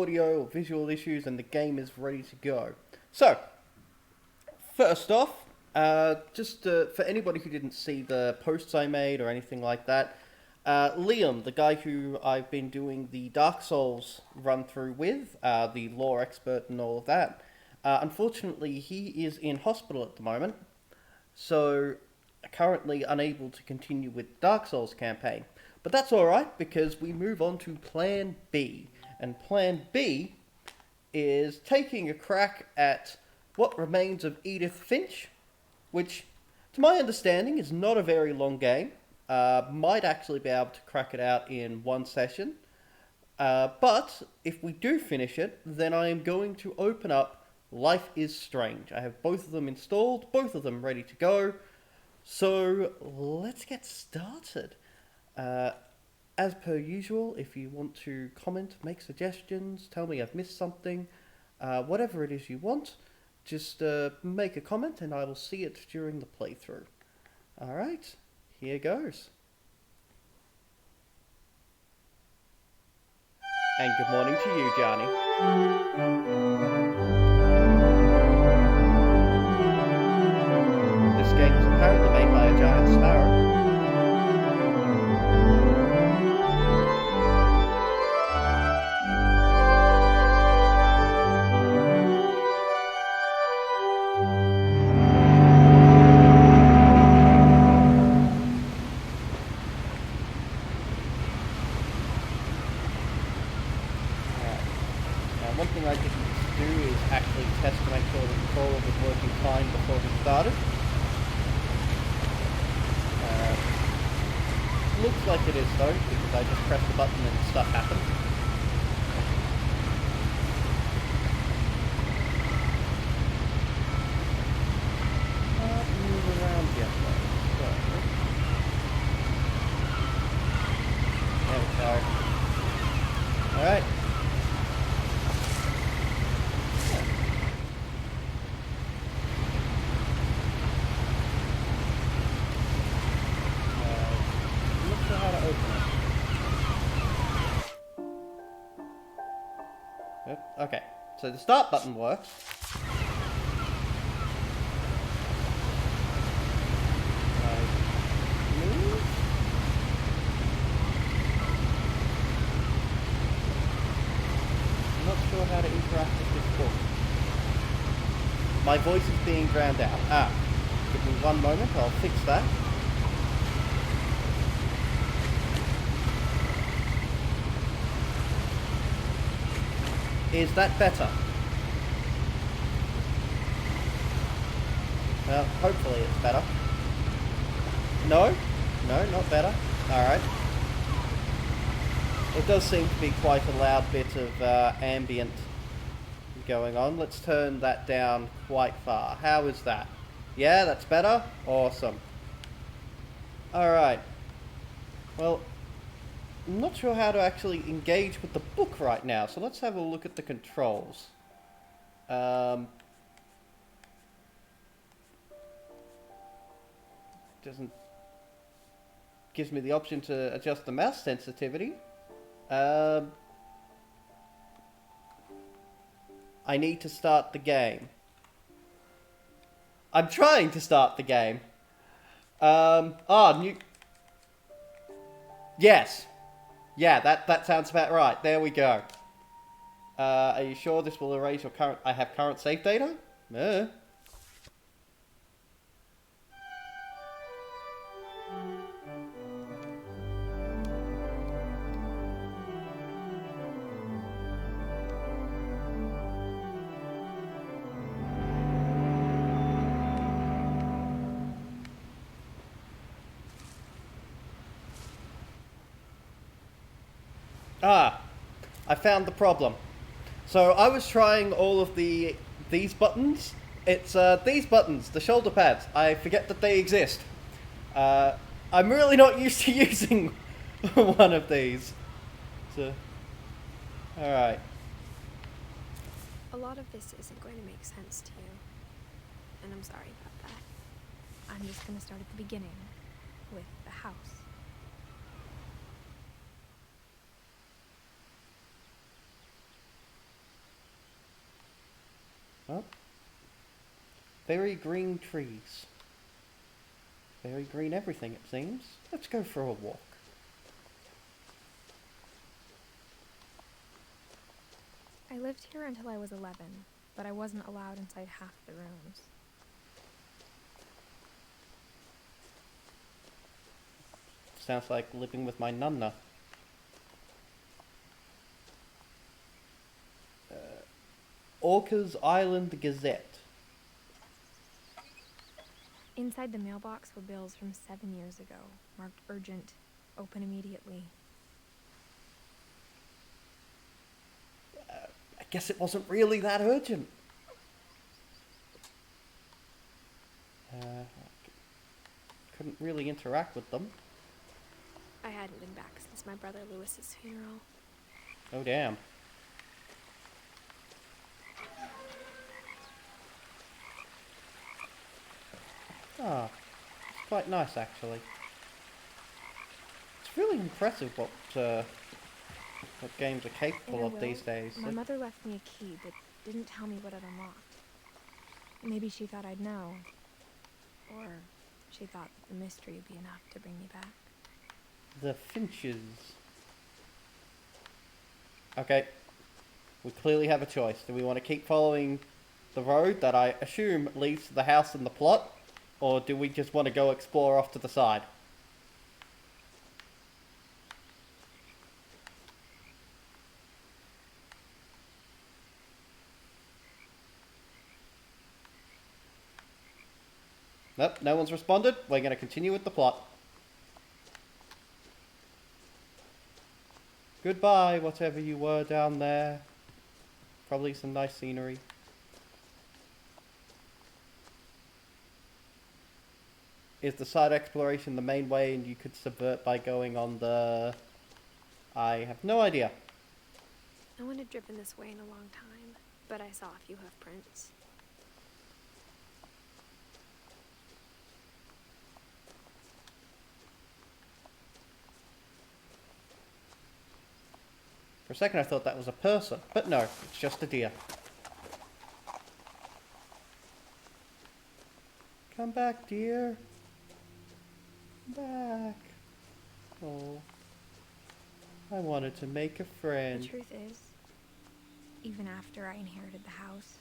audio or visual issues, and the game is ready to go. So, first off, just for anybody who didn't see the posts I made or anything like that, Liam, the guy who I've been doing the Dark Souls run through with, the lore expert and all of that, unfortunately he is in hospital at the moment, so currently unable to continue with Dark Souls campaign. But that's alright, because we move on to Plan B. And Plan B is taking a crack at what remains of Edith Finch, which, to my understanding, is not a very long game. Might actually be able to crack it out in one session. But if we do finish it, then I am going to open up Life is Strange. I have both of them installed, both of them ready to go. So let's get started. As per usual, if you want to comment, make suggestions, tell me I've missed something, whatever it is you want, just make a comment and I will see it during the playthrough. Alright, here goes. And good morning to you, Johnny. This game was apparently made by a giant sparrow. One thing I didn't do is actually test to make sure the controller was working fine before we started. Looks like it is though, because I just pressed the button and stuff happened. Can't move around yet though, so... There we go. Alright. Okay, so the start button works. Move. I'm not sure how to interact with this book. My voice is being drowned out. Give me one moment, I'll fix that. Is that better? Well, hopefully it's better. No? No, not better. Alright. It does seem to be quite a loud bit of ambient going on. Let's turn that down quite far. How is that? Yeah, that's better? Awesome. Alright. Well, I'm not sure how to actually engage with the book right now, so let's have a look at the controls. Gives me the option to adjust the mouse sensitivity. I need to start the game. I'm trying to start the game. New... Yes. Yeah, that sounds about right. There we go. Are you sure this will erase your current... I have current save data? I found the problem. So I was trying all of these buttons. It's these buttons, the shoulder pads. I forget that they exist. I'm really not used to using one of these. So, alright. A lot of this isn't going to make sense to you. And I'm sorry about that. I'm just going to start at the beginning, with the house. Oh. Very green trees. Very green everything, it seems. Let's go for a walk. I lived here until I was 11, but I wasn't allowed inside half the rooms. Sounds like living with my nonna. Orca's Island Gazette. Inside the mailbox were bills from 7 years ago, marked urgent, open immediately. I guess it wasn't really that urgent. Couldn't really interact with them. I hadn't been back since my brother Lewis's funeral. Oh, damn. Ah, it's quite nice, actually. It's really impressive what games are capable of these days. My mother left me a key, but didn't tell me what it unlocked. Maybe she thought I'd know. Or she thought that the mystery would be enough to bring me back. The Finches. Okay. We clearly have a choice. Do we want to keep following the road that I assume leads to the house and the plot? Or do we just want to go explore off to the side? Nope, no one's responded. We're going to continue with the plot. Goodbye, whatever you were down there. Probably some nice scenery. Is the side exploration the main way and you could subvert by going on the... I have no idea. No one had driven this way in a long time, but I saw a few hoof prints. For a second I thought that was a person, but no, it's just a deer. Come back, dear. Come back. Oh. I wanted to make a friend. The truth is, even after I inherited the house,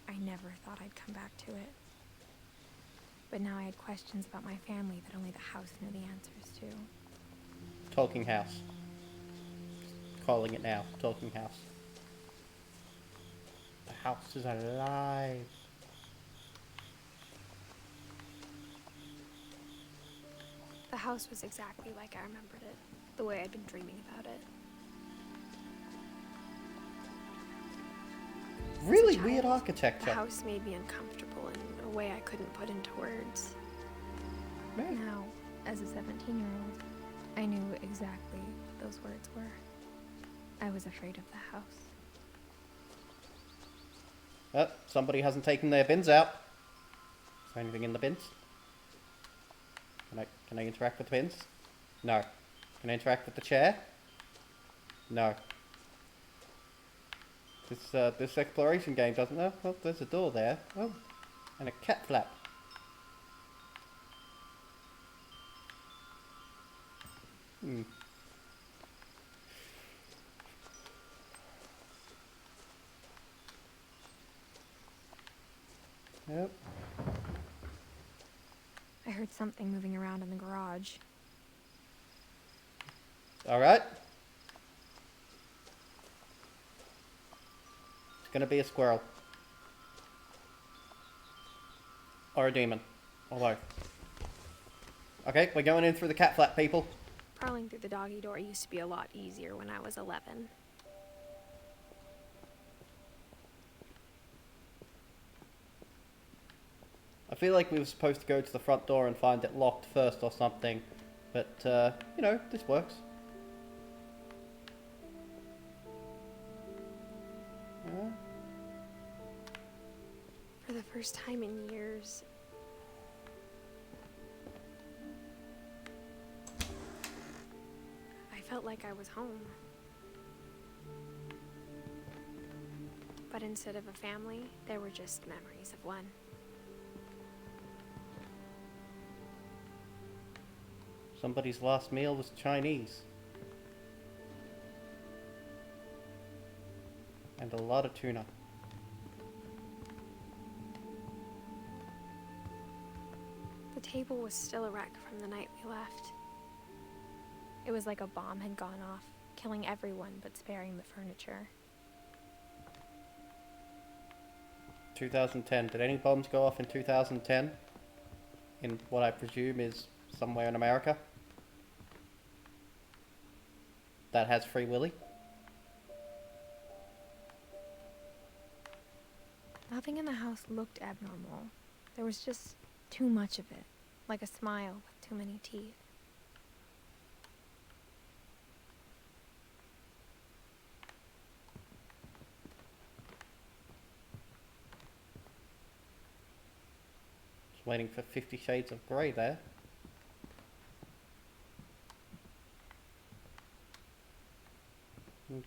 I never thought I'd come back to it. But now I had questions about my family that only the house knew the answers to. Talking house. Calling it now. Talking house. The house is alive. The house was exactly like I remembered it, the way I'd been dreaming about it. Really child, weird architecture. The house made me uncomfortable in a way I couldn't put into words. Man. Now, as a 17-year-old, I knew exactly what those words were. I was afraid of the house. Somebody hasn't taken their bins out. Is there anything in the bins? Can I interact with the bins? No. Can I interact with the chair? No. This exploration game doesn't know. Oh, there's a door there. Oh, and a cat flap. Yep. I heard something moving around in the garage. Alright. It's gonna be a squirrel. Or a demon. Although. Okay, we're going in through the cat flap, people. Prowling through the doggy door used to be a lot easier when I was 11. I feel like we were supposed to go to the front door and find it locked first or something. But, you know, this works. For the first time in years, I felt like I was home. But instead of a family, there were just memories of one. Somebody's last meal was Chinese. And a lot of tuna. The table was still a wreck from the night we left. It was like a bomb had gone off, killing everyone but sparing the furniture. 2010. Did any bombs go off in 2010? In what I presume is somewhere in America? That has Free Willy? Nothing in the house looked abnormal. There was just too much of it, like a smile with too many teeth. Just waiting for 50 Shades of Grey there.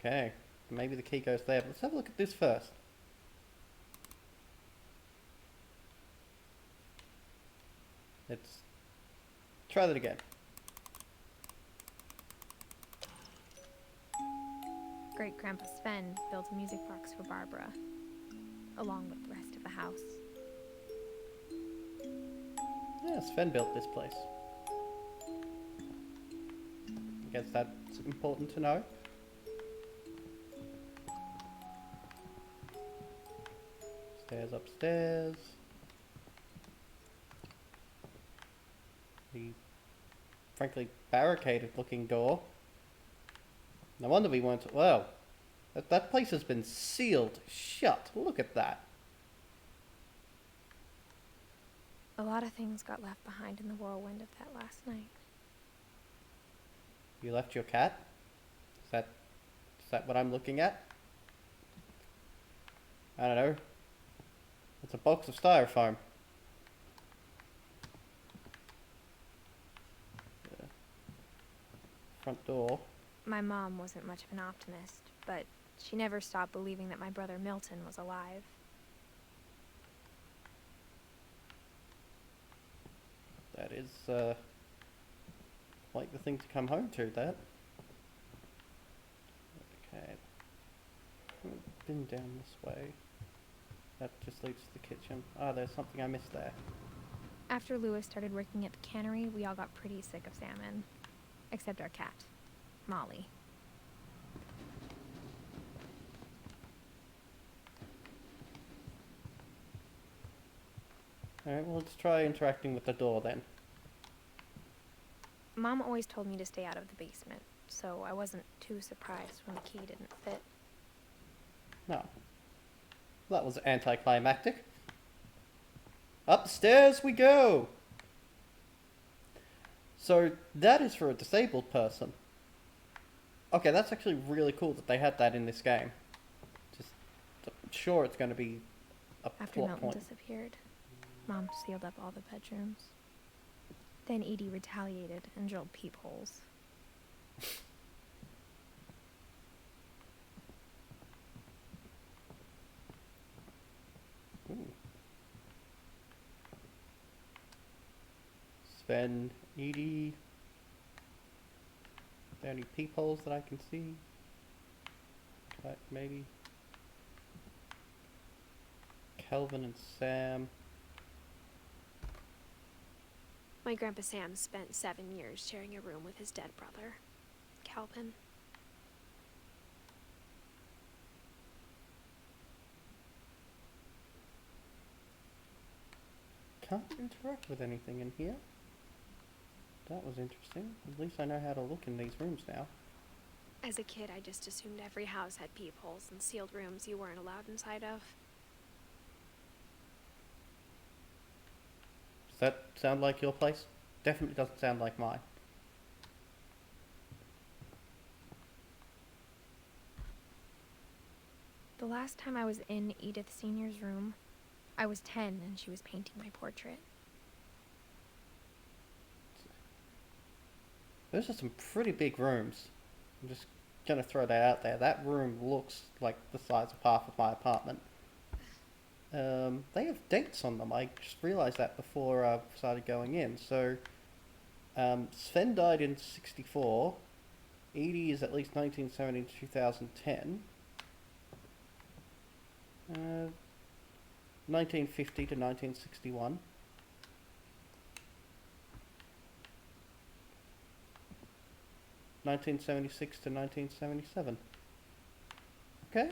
Okay, maybe the key goes there, but let's have a look at this first. Let's try that again. Great-Grandpa Sven built a music box for Barbara, along with the rest of the house. Yeah, Sven built this place. I guess that's important to know. Stairs upstairs. The frankly barricaded looking door. No wonder we weren't. Well, that place has been sealed shut. Look at that. A lot of things got left behind in the whirlwind of that last night. You left your cat? Is that what I'm looking at? I don't know. It's a box of styrofoam. Front door. My mom wasn't much of an optimist, but she never stopped believing that my brother Milton was alive. That is, quite the thing to come home to, that. Okay. Been down this way. That just leads to the kitchen. Ah, there's something I missed there. After Lewis started working at the cannery, we all got pretty sick of salmon. Except our cat, Molly. Alright, well, let's try interacting with the door then. Mom always told me to stay out of the basement, so I wasn't too surprised when the key didn't fit. No. That was anticlimactic. Upstairs we go! So, that is for a disabled person. Okay, that's actually really cool that they had that in this game. Just, I'm sure it's going to be a After plot Milton point. disappeared, Mom sealed up all the bedrooms. Then Edie retaliated and drilled peepholes. Ooh. Sven, Edie. Are there any peepholes that I can see? Maybe. Kelvin and Sam. My Grandpa Sam spent 7 years sharing a room with his dead brother, Calvin. Can't interact with anything in here. That was interesting. At least I know how to look in these rooms now. As a kid, I just assumed every house had peepholes and sealed rooms you weren't allowed inside of. Does that sound like your place? Definitely doesn't sound like mine. The last time I was in Edith Sr.'s room, I was 10 and she was painting my portrait. Those are some pretty big rooms. I'm just gonna throw that out there. That room looks like the size of half of my apartment. They have dates on them. I just realised that before I started going in. So, Sven died in 64. Edie is at least 1970 to 2010. 1950 to 1961. (1976 to 1977). Okay.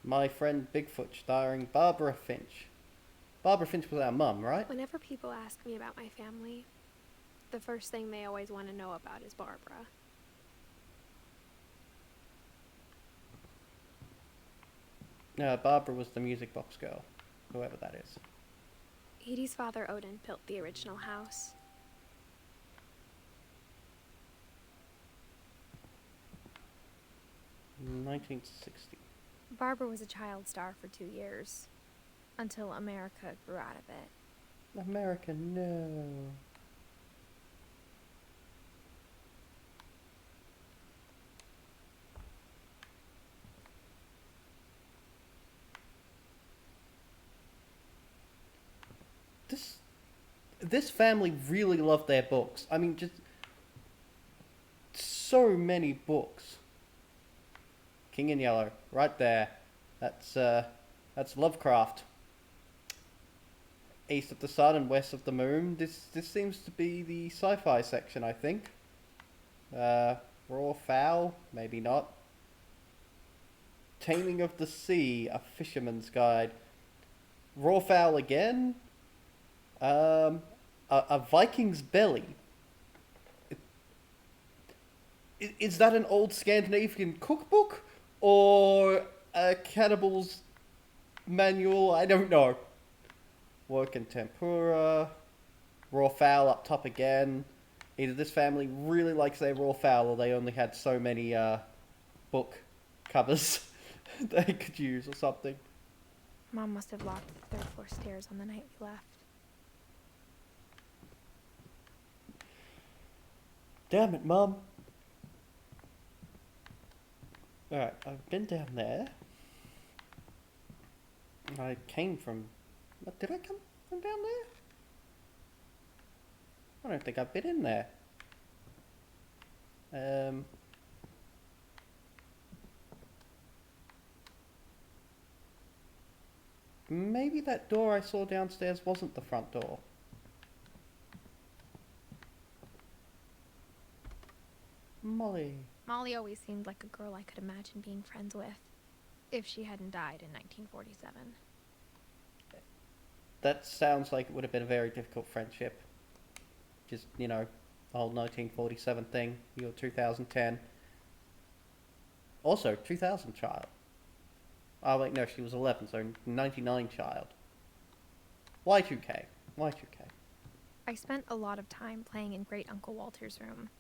My Friend Bigfoot, starring Barbara Finch. Barbara Finch was our mum, right? Whenever people ask me about my family, the first thing they always want to know about is Barbara. Barbara was the music box girl, whoever that is. Edie's father, Odin, built the original house. In 1960. Barbara was a child star for 2 years, until America grew out of it. America, no. This family really loved their books. I mean, just so many books. King in Yellow, right there. That's Lovecraft. East of the Sun and West of the Moon. This seems to be the sci-fi section, I think. Raw Fowl, maybe not. Taming of the Sea, A Fisherman's Guide. Raw Fowl again. A Viking's Belly. Is that an old Scandinavian cookbook? Or a cannibal's manual? I don't know. Work and tempura. Raw fowl up top again. Either this family really likes their raw fowl or they only had so many book covers they could use or something. Mom must have locked the third floor stairs on the night we left. Damn it, Mum. Alright, I've been down there. I came from... Did I come from down there? I don't think I've been in there. Maybe that door I saw downstairs wasn't the front door. Molly. Molly always seemed like a girl I could imagine being friends with, if she hadn't died in 1947. That sounds like it would have been a very difficult friendship. Just, you know, the whole 1947 thing, your 2010. Also, 2000 child. Oh wait, no, she was 11, so 99 child. Y2K. Y2K. I spent a lot of time playing in Great Uncle Walter's room.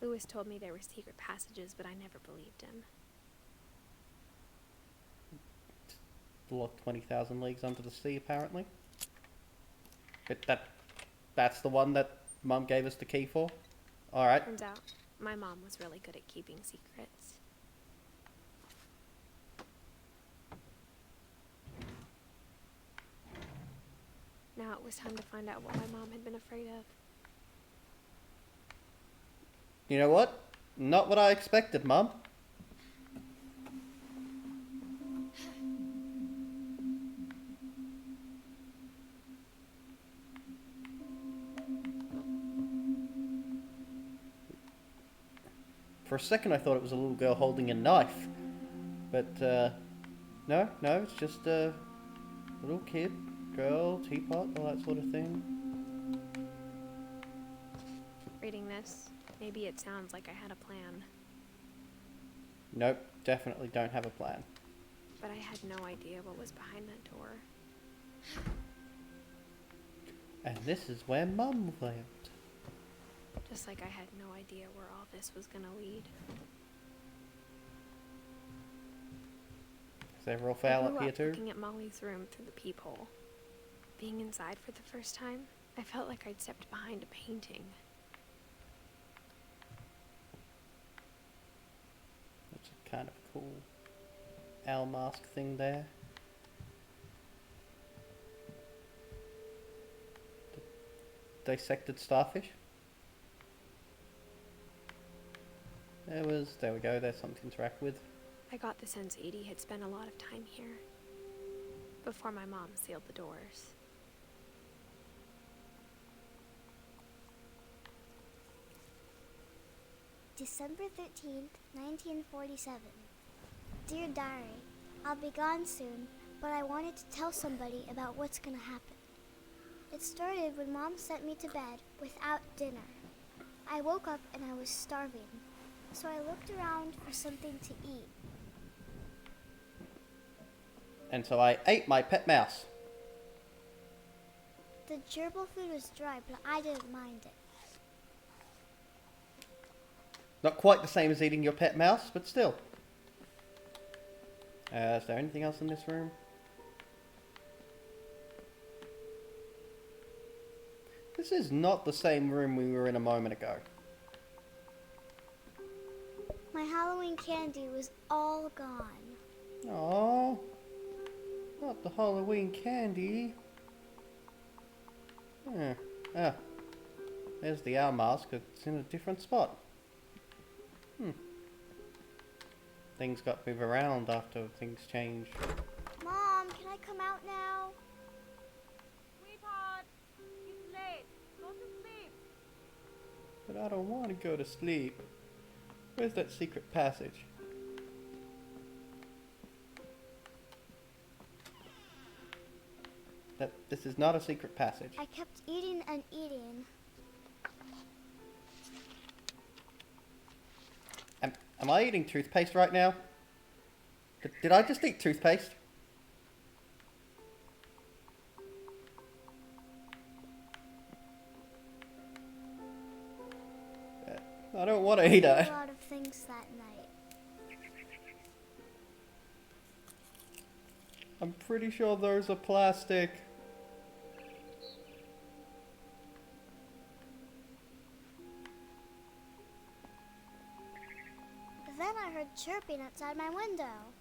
Lewis told me there were secret passages, but I never believed him. Locked 20,000 leagues under the sea, apparently. But that's the one that Mum gave us the key for? Alright. Turns out, my mom was really good at keeping secrets. Now it was time to find out what my mom had been afraid of. You know what? Not what I expected, Mum. For a second I thought it was a little girl holding a knife. But, no, it's just a little kid, girl, teapot, all that sort of thing. Reading this, maybe it sounds like I had a plan. Nope, definitely don't have a plan. But I had no idea what was behind that door. And this is where Mum lived. Just like I had no idea where all this was gonna lead. Is there real I foul grew up here up too? looking at Molly's room through the peephole. Being inside for the first time, I felt like I'd stepped behind a painting. That's a kind of cool owl mask thing there. Dissected starfish. There we go, there's something to interact with. I got the sense Edie had spent a lot of time here before my mom sealed the doors. December 13th, 1947. Dear Diary, I'll be gone soon, but I wanted to tell somebody about what's gonna happen. It started when Mom sent me to bed without dinner. I woke up and I was starving, so I looked around for something to eat. And so I ate my pet mouse. The gerbil food was dry, but I didn't mind it. Not quite the same as eating your pet mouse, but still. Is there anything else in this room? This is not the same room we were in a moment ago. My Halloween candy was all gone. Oh, not the Halloween candy. There's the owl mask. It's in a different spot. Things got moved around after things changed. Mom, can I come out now? Sweetheart, it's late. Go to sleep. But I don't want to go to sleep. Where's that secret passage? This is not a secret passage. I kept eating and eating. Am I eating toothpaste right now? Did I just eat toothpaste? I don't want to eat A it. lot of things that night. I'm pretty sure those are plastic. Then I heard chirping outside my window.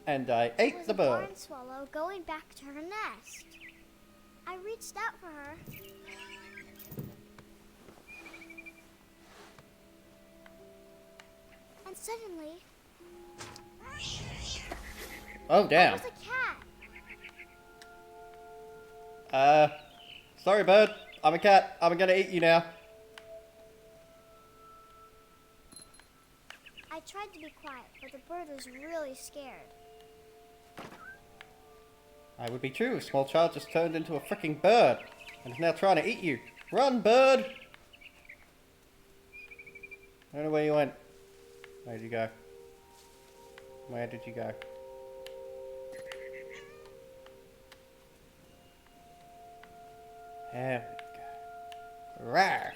And I It ate was the a bird. barn swallow going back to her nest. I reached out for her. And suddenly, Oh, there damn. was a cat. Sorry, bird. I'm a cat. I'm gonna eat you now. I tried to be quiet, but the bird was really scared. I would be too. A small child just turned into a freaking bird and is now trying to eat you. Run, bird! I don't know where you went. Where did you go? Where did you go? There we go. Rawr!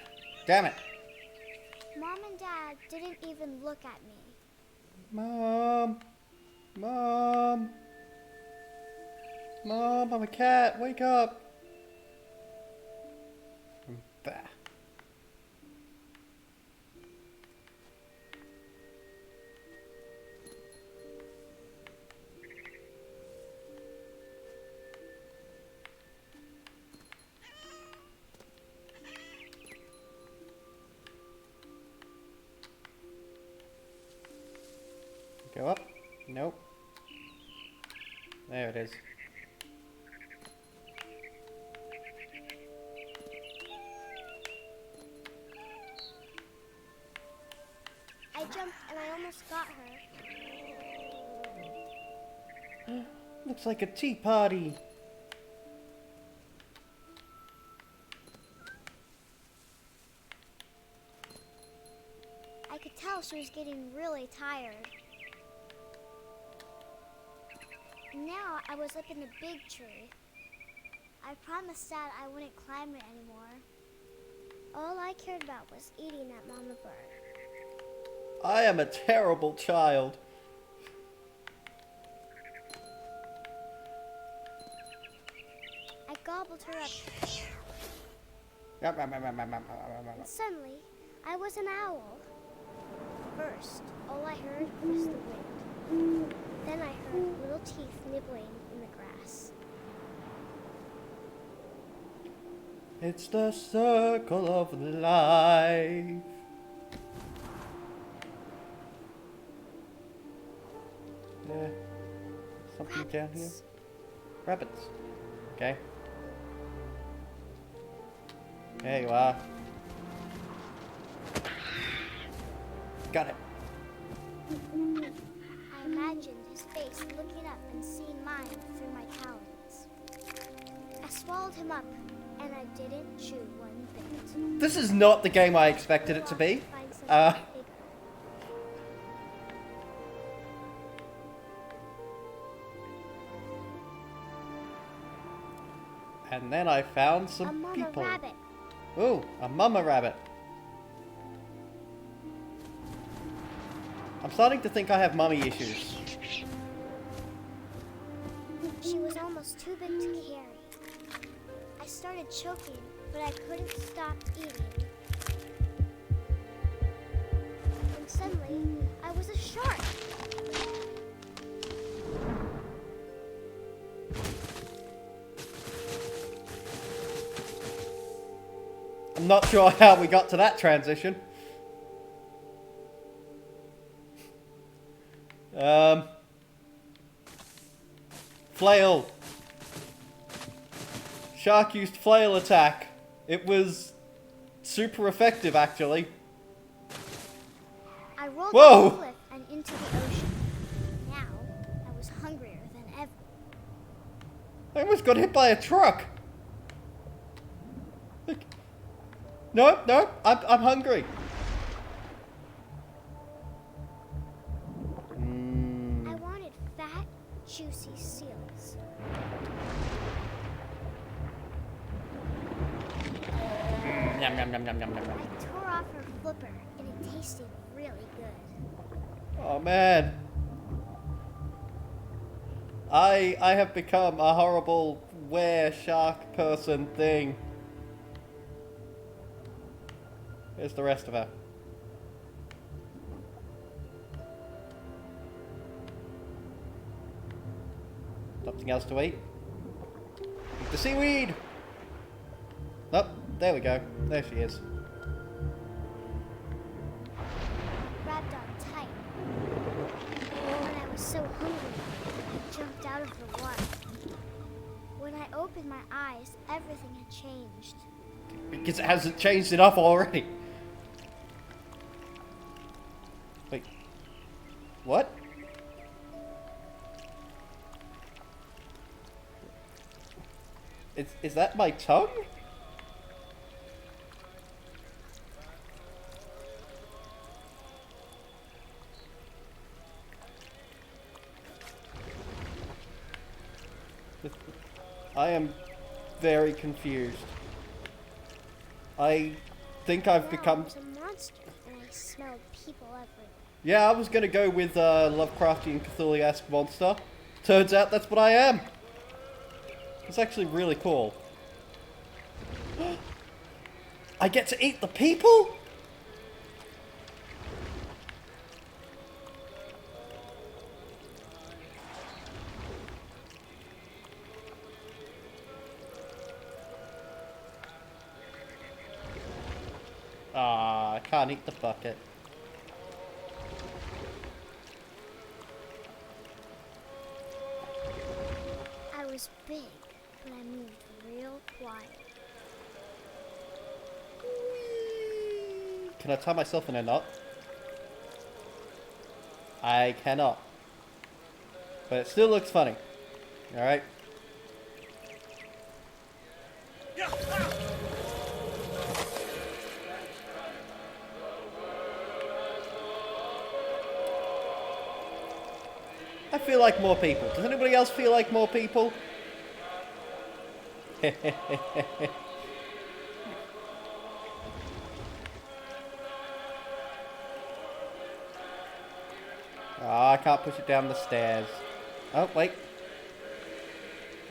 Damn it! Mom and Dad didn't even look at me. Mom! Mom! Mom, I'm a cat. Wake up! Bah. Go up? Nope. There it is. I jumped and I almost got her. Looks like a tea party. I could tell she was getting really tired. Now I was up in the big tree. I promised Dad I wouldn't climb it anymore. All I cared about was eating that mama bird. I am a terrible child. gobbled her up. And suddenly, I was an owl. First, all I heard was the wind. Then I heard little teeth nibbling in the grass. It's the circle of life. Yeah. Something down here. Rabbits. Okay. There you are. Got it. I imagined his face looking up and seeing mine through my talons. I swallowed him up, and I didn't chew one bit. This is not the game I expected it to be. And then I found some people. Rabbit. Ooh, a mama rabbit. I'm starting to think I have mummy issues. She was almost too big to carry. I started choking, but I couldn't stop eating. And suddenly, I was a shark. I'm not sure how we got to that transition. Flail. Shark used flail attack. It was super effective, actually. I rolled Whoa! off the cliff and into the ocean. Now, I was hungrier than ever. I almost got hit by a truck. No, no, I'm hungry. I wanted fat, juicy seals. Yum, yum, yum, yum, yum, yum, yum. I tore off her flipper, and it tasted really good. Oh man. I have become a horrible were-shark person thing. Here's the rest of her. Something else to eat? Eat the seaweed! Oh, there we go. There she is. Grabbed on tight. When I was so hungry, I jumped out of the water. When I opened my eyes, everything had changed. Because it hasn't changed enough already. Wait. What? Is that my tongue? I am very confused. I think I've become... I was a monster, and I smelled people everywhere. Yeah, I was gonna go with Lovecraftian Cthulhu-esque monster. Turns out that's what I am. It's actually really cool. I get to eat the people? Ah, I can't eat the bucket. I was big, but I moved real quiet. Can I tie myself in a knot? I cannot. But it still looks funny. Alright. I feel like more people. Does anybody else feel like more people? Oh, I can't push it down the stairs. Oh, wait.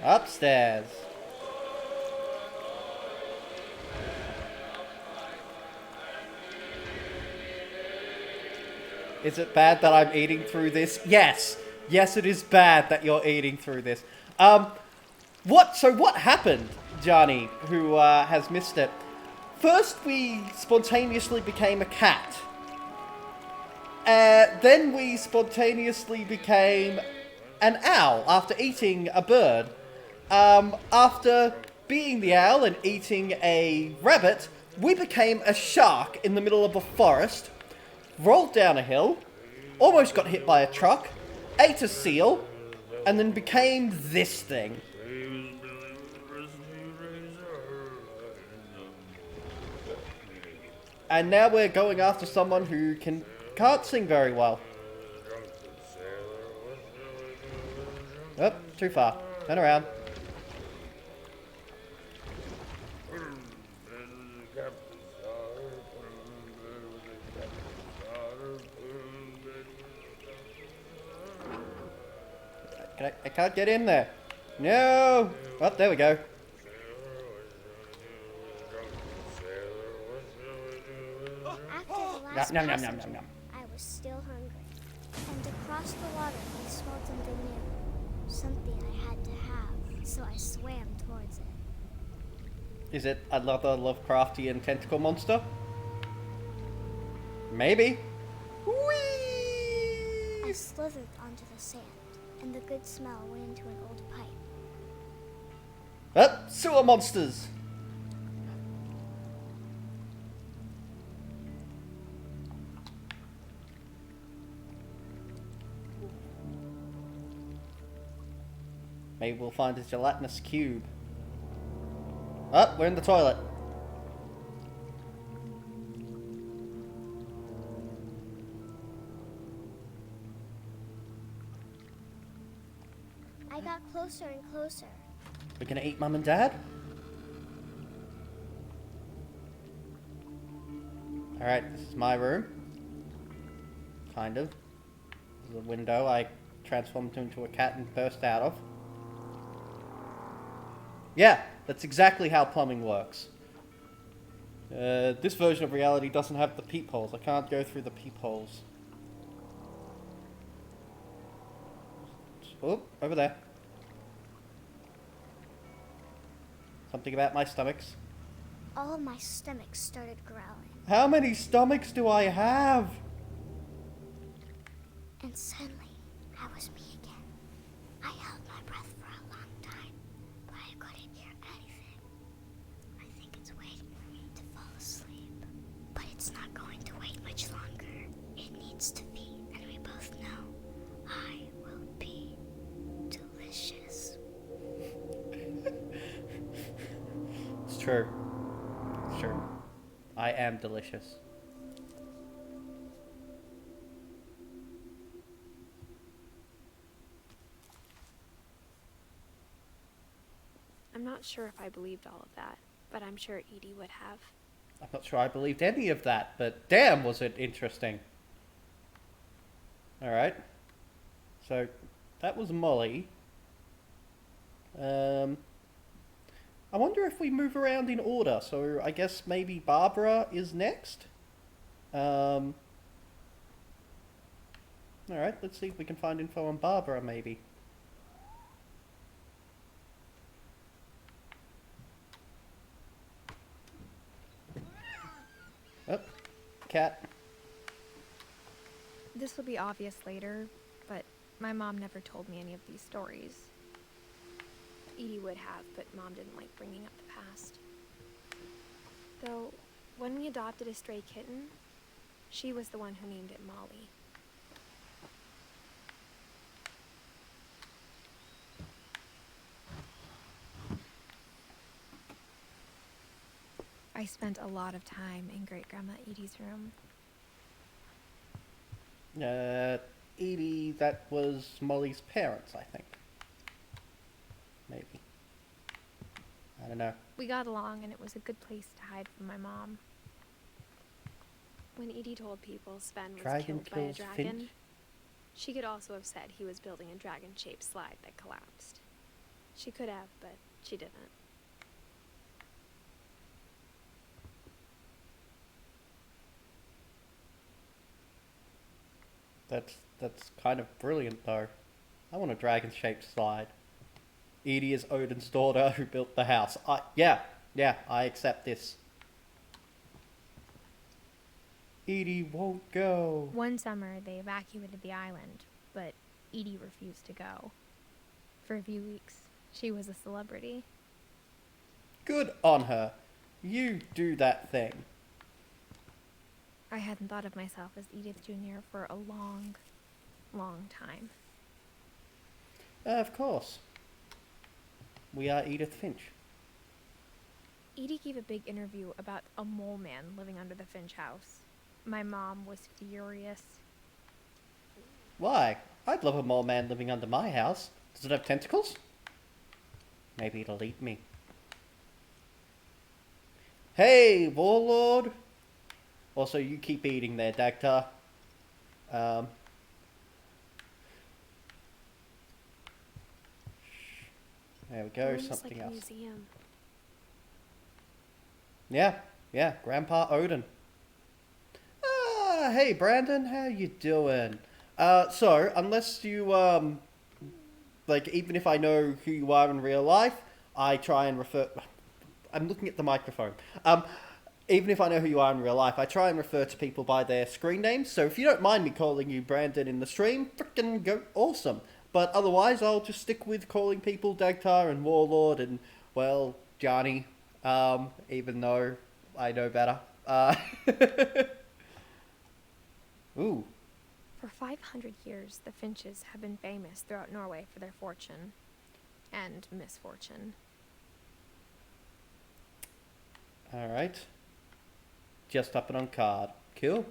Upstairs. Is it bad that I'm eating through this? Yes. Yes, it is bad that you're eating through this. What happened, Johnny, who has missed it? First, we spontaneously became a cat. Then we spontaneously became an owl after eating a bird. After being the owl and eating a rabbit, we became a shark in the middle of a forest, rolled down a hill, almost got hit by a truck, ate a seal, and then became this thing. And now we're going after someone who can't sing very well. Oh, too far. Turn around. I can't get in there. No! Oh, there we go. After the last passenger, I was still hungry. And across the water, I smelled something new. Something I had to have, so I swam towards it. Is it another Lovecraftian tentacle monster? Maybe. Whee! I slithered onto the sand, and the good smell went into an old pipe. Oh, sewer monsters! Maybe we'll find a gelatinous cube. Oh, we're in the toilet. I got closer and closer. We're gonna eat Mum and Dad? Alright, this is my room. Kind of. This is a window I transformed into a cat and burst out of. Yeah, that's exactly how plumbing works. This version of reality doesn't have the peepholes. I can't go through the peepholes. Oh, over there. Something about my stomachs. All of my stomach started growling. How many stomachs do I have? And suddenly, I was me again. I held my breath for a long time, but I couldn't hear anything. I think it's waiting for me to fall asleep. But it's not going to wait much longer. It needs to be, and we both know I will be delicious. It's true. It's true. I am delicious. I'm not sure if I believed all of that, but I'm sure Edie would have. I'm not sure I believed any of that, but damn was it interesting. Alright. So, that was Molly. I wonder if we move around in order, so I guess maybe Barbara is next? Alright, let's see if we can find info on Barbara, maybe. Oh, cat. This will be obvious later, but my mom never told me any of these stories. Edie would have, but Mom didn't like bringing up the past. Though, when we adopted a stray kitten, she was the one who named it Molly. I spent a lot of time in Great-Grandma Edie's room. Edie, that was Molly's parents, I think. Maybe. I don't know. We got along, and it was a good place to hide from my mom. When Edie told people Sven was Dragon killed by a kills dragon, Finch? she could also have said he was building a dragon-shaped slide that collapsed. She could have, but she didn't. That's kind of brilliant, though. I want a dragon-shaped slide. Edie is Odin's daughter who built the house. Yeah, I accept this. Edie won't go. One summer, they evacuated the island, but Edie refused to go. For a few weeks, she was a celebrity. Good on her. You do that thing. I hadn't thought of myself as Edith Jr. for a long, long time. Of course. We are Edith Finch. Edie gave a big interview about a mole man living under the Finch house. My mom was furious. Why? I'd love a mole man living under my house. Does it have tentacles? Maybe it'll eat me. Hey, warlord! Also, you keep eating there, Dagtar. There we go, Room's something like a else. museum. Yeah, Grandpa Odin. Hey Brandon, how you doing? So, unless you, like, even if I know who you are in real life, I try and refer... I'm looking at the microphone. Even if I know who you are in real life, I try and refer to people by their screen names, so if you don't mind me calling you Brandon in the stream, frickin' go awesome. But otherwise, I'll just stick with calling people Dagtar and Warlord and, well, Johnny, even though I know better. Ooh. For 500 years, the Finches have been famous throughout Norway for their fortune and misfortune. Alright. Just up and on card. Cool.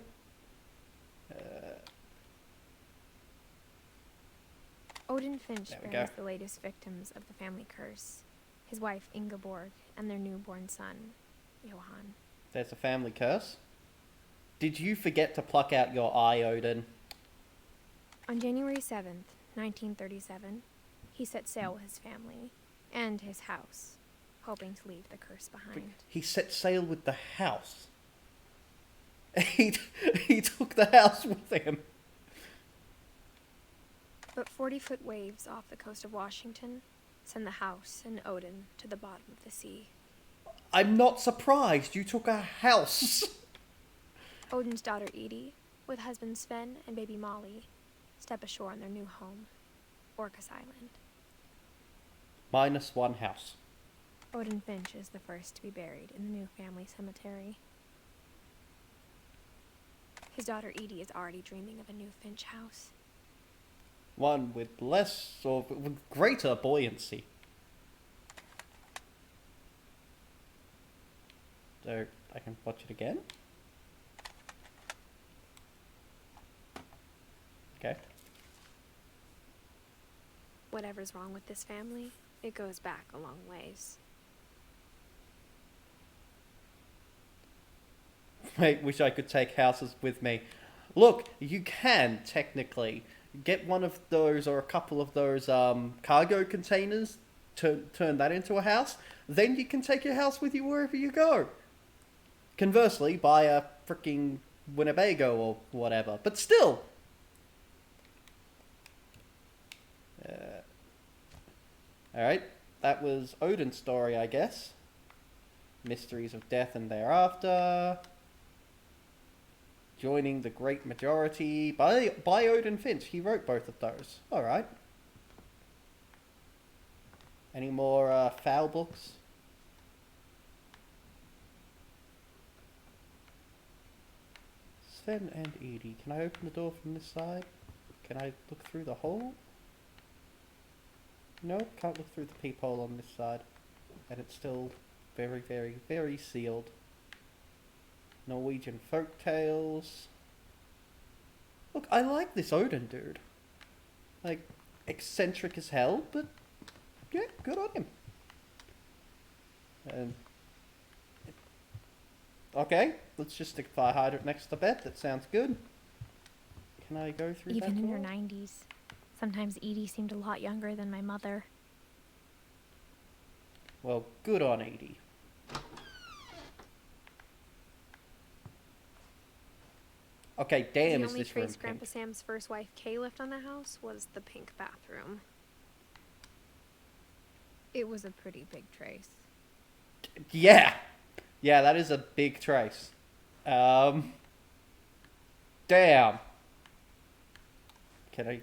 Odin Finch There we bears go. the latest victims of the family curse. His wife, Ingeborg, and their newborn son, Johan. There's a family curse. Did you forget to pluck out your eye, Odin? On January 7th, 1937, he set sail with his family and his house, hoping to leave the curse behind. He set sail with the house. He took the house with him. But 40-foot waves off the coast of Washington send the house and Odin to the bottom of the sea. I'm not surprised you took a house. Odin's daughter Edie, with husband Sven and baby Molly, step ashore on their new home, Orcas Island. -1 house. Odin Finch is the first to be buried in the new family cemetery. His daughter Edie is already dreaming of a new Finch house. One with less or with greater buoyancy. So I can watch it again. Okay. Whatever's wrong with this family, it goes back a long ways. I wish I could take houses with me. Look, you can technically get one of those or a couple of those cargo containers, turn that into a house, then you can take your house with you wherever you go. Conversely, buy a freaking Winnebago or whatever, but still. Alright, that was Odin's story, I guess. Mysteries of Death and Thereafter. Joining the Great Majority by Odin Finch. He wrote both of those. Alright. Any more foul books? Sven and Edie. Can I open the door from this side? Can I look through the hole? No, can't look through the peephole on this side. And it's still very, very, very sealed. Norwegian folk tales. Look, I like this Odin dude. Like, eccentric as hell, but yeah, good on him. Okay, let's just stick a fire hydrant next to the bed. That sounds good. Can I go through that Even in her door? 90s, sometimes Edie seemed a lot younger than my mother. Well, good on Edie. Okay, damn, The is only this room trace Grandpa pink. Sam's first wife Kay left on the house was the pink bathroom. It was a pretty big trace. Yeah! Yeah, that is a big trace. Damn. Can I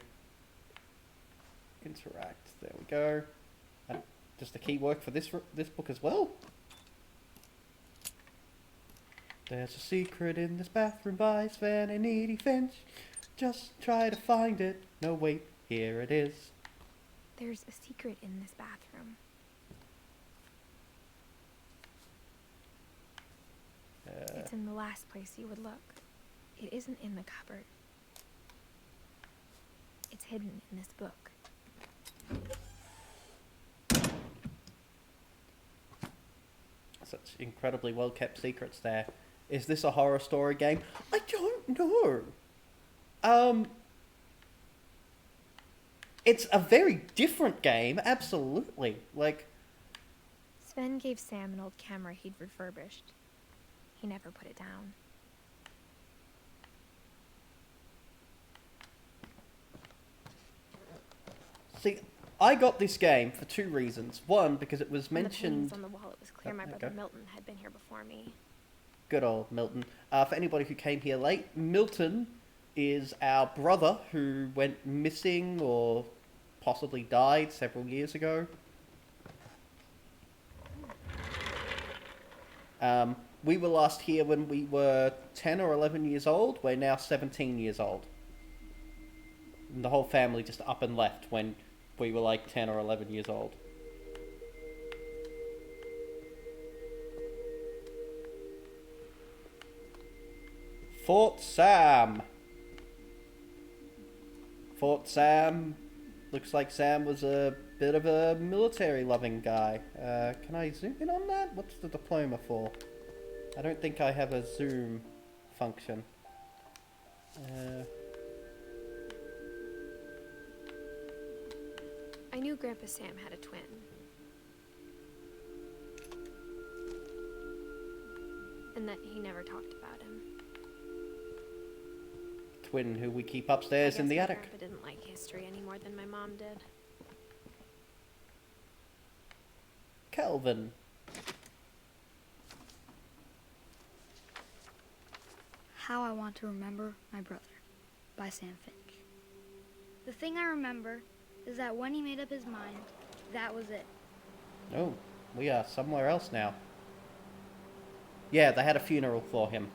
interact? There we go. And does the key work for this book as well? There's a secret in this bathroom by Sven and Edith Finch. Just try to find it. No, wait, here it is. There's a secret in this bathroom. It's in the last place you would look. It isn't in the cupboard. It's hidden in this book. Such incredibly well kept secrets there. Is this a horror story game? I don't know. It's a very different game, absolutely. Like, Sven gave Sam an old camera he'd refurbished. He never put it down. see, I got this game for two reasons. One, because it was When the paintings mentioned... on the wall, it was clear my Okay. brother Milton had been here before me. Good old Milton. For anybody who came here late, Milton is our brother who went missing or possibly died several years ago. We were last here when we were 10 or 11 years old. We're now 17 years old. And the whole family just up and left when we were like 10 or 11 years old. Fort Sam. Fort Sam. Looks like Sam was a bit of a military-loving guy. Can I zoom in on that? What's the diploma for? I don't think I have a zoom function. I knew Grandpa Sam had a twin. And that he never talked about him. Twin who we keep upstairs in the attic. Grandpa didn't like history any more than my mom did. Kelvin. How I Want to Remember My Brother by Sam Finch. The thing I remember is that when he made up his mind, that was it. Oh, we are somewhere else now. Yeah, they had a funeral for him.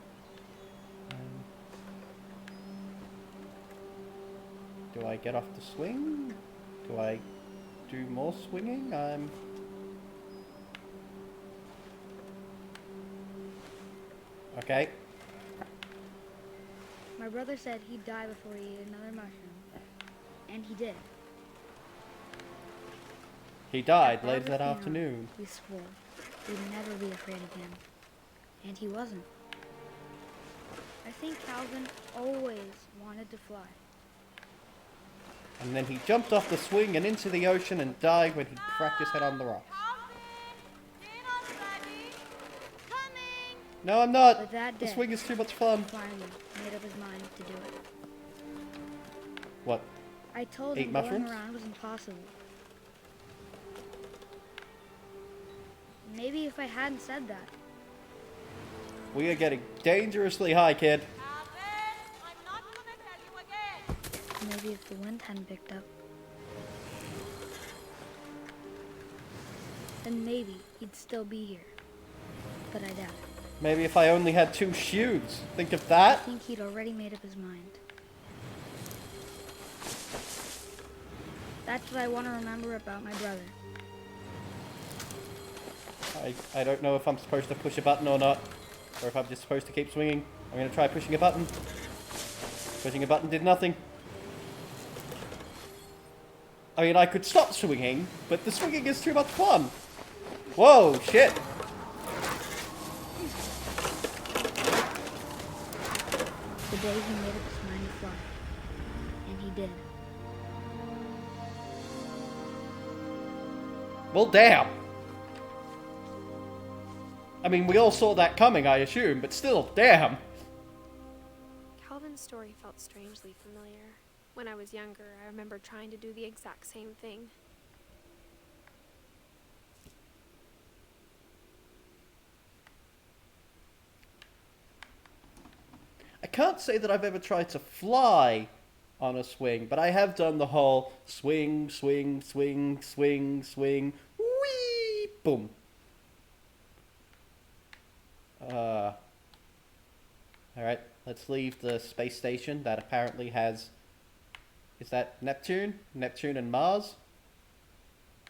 Do I get off the swing? Do I do more swinging? Okay. My brother said he'd die before he ate another mushroom. And he did. He died At later that Barbara's funeral, afternoon. We swore we'd never be afraid again. And he wasn't. I think Calvin always wanted to fly. And then he jumped off the swing and into the ocean and died when he cracked his head on the rocks. Dinner's ready. Coming. No, I'm not. But that The day, swing is too much fun. he finally made up his mind to do it. What? I told Eat him mushrooms? going around was impossible. Maybe if I hadn't said that, We are getting dangerously high, kid. Allan, I'm not gonna tell you again. maybe if the wind hadn't picked up, then maybe he'd still be here. But I doubt it. Maybe if I only had 2 shoes. Think of I that. think he'd already made up his mind. That's what I want to remember about my brother. I don't know if I'm supposed to push a button or not. Or if I'm just supposed to keep swinging. I'm going to try pushing a button. Pushing a button did nothing. I mean, I could stop swinging, but the swinging is too much fun. Whoa, shit. The day he made up his mind to fly. And he did. Well, damn. I mean, we all saw that coming, I assume, but still, damn. Calvin story felt strangely familiar. When I was younger, I remember trying to do the exact same thing. I can't say that I've ever tried to fly on a swing, but I have done the whole swing, swing, swing, swing, swing, whee, boom. Alright, let's leave the space station that apparently has... Is that Neptune? Neptune and Mars?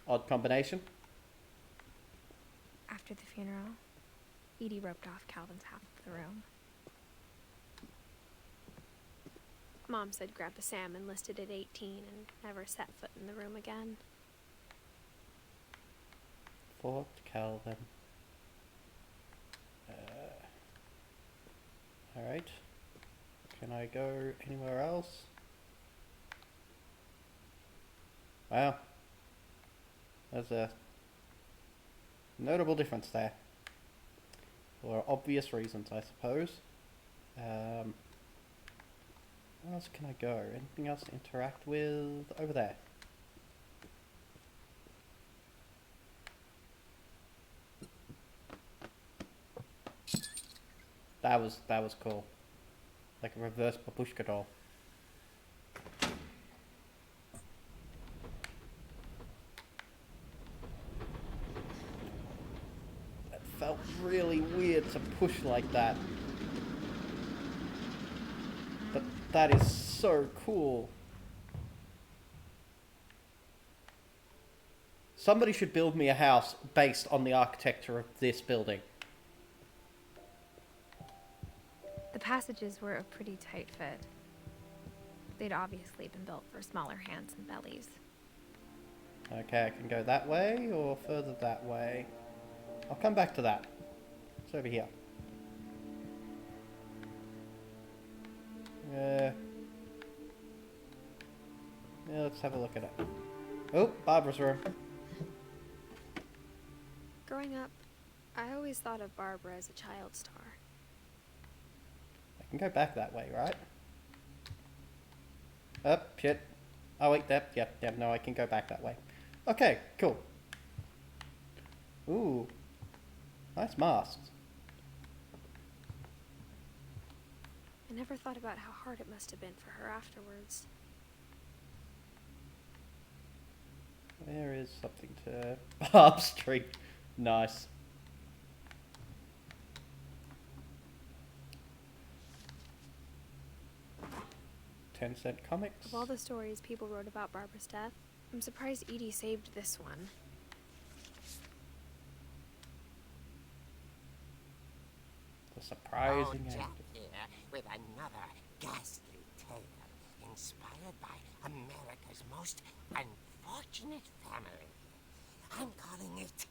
Odd combination. After the funeral, Edie roped off Calvin's half of the room. Mom said Grandpa Sam enlisted at 18 and never set foot in the room again. Fort Calvin. Alright. Can I go anywhere else? Wow. There's a notable difference there. For obvious reasons, I suppose. Where else can I go? Anything else to interact with over there? That was cool. Like a reverse babushka doll. That felt really weird to push like that. But that is so cool. Somebody should build me a house based on the architecture of this building. The passages were a pretty tight fit. They'd obviously been built for smaller hands and bellies. Okay, I can go that way or further that way. I'll come back to that. It's over here. Yeah, let's have a look at it. Oh, Barbara's room. Growing up, I always thought of Barbara as a child star. I can go back that way, right? Oh, shit. Oh, wait, yep, no, I can go back that way. Okay, cool. Ooh. Nice masks. I never thought about how hard it must have been for her afterwards. There is something to... Harp Street. Nice. $10 comics. Of all the stories people wrote about Barbara's death, I'm surprised Edie saved this one. The surprising Jack ending. here with another ghastly tale inspired by America's most unfortunate family. I'm calling it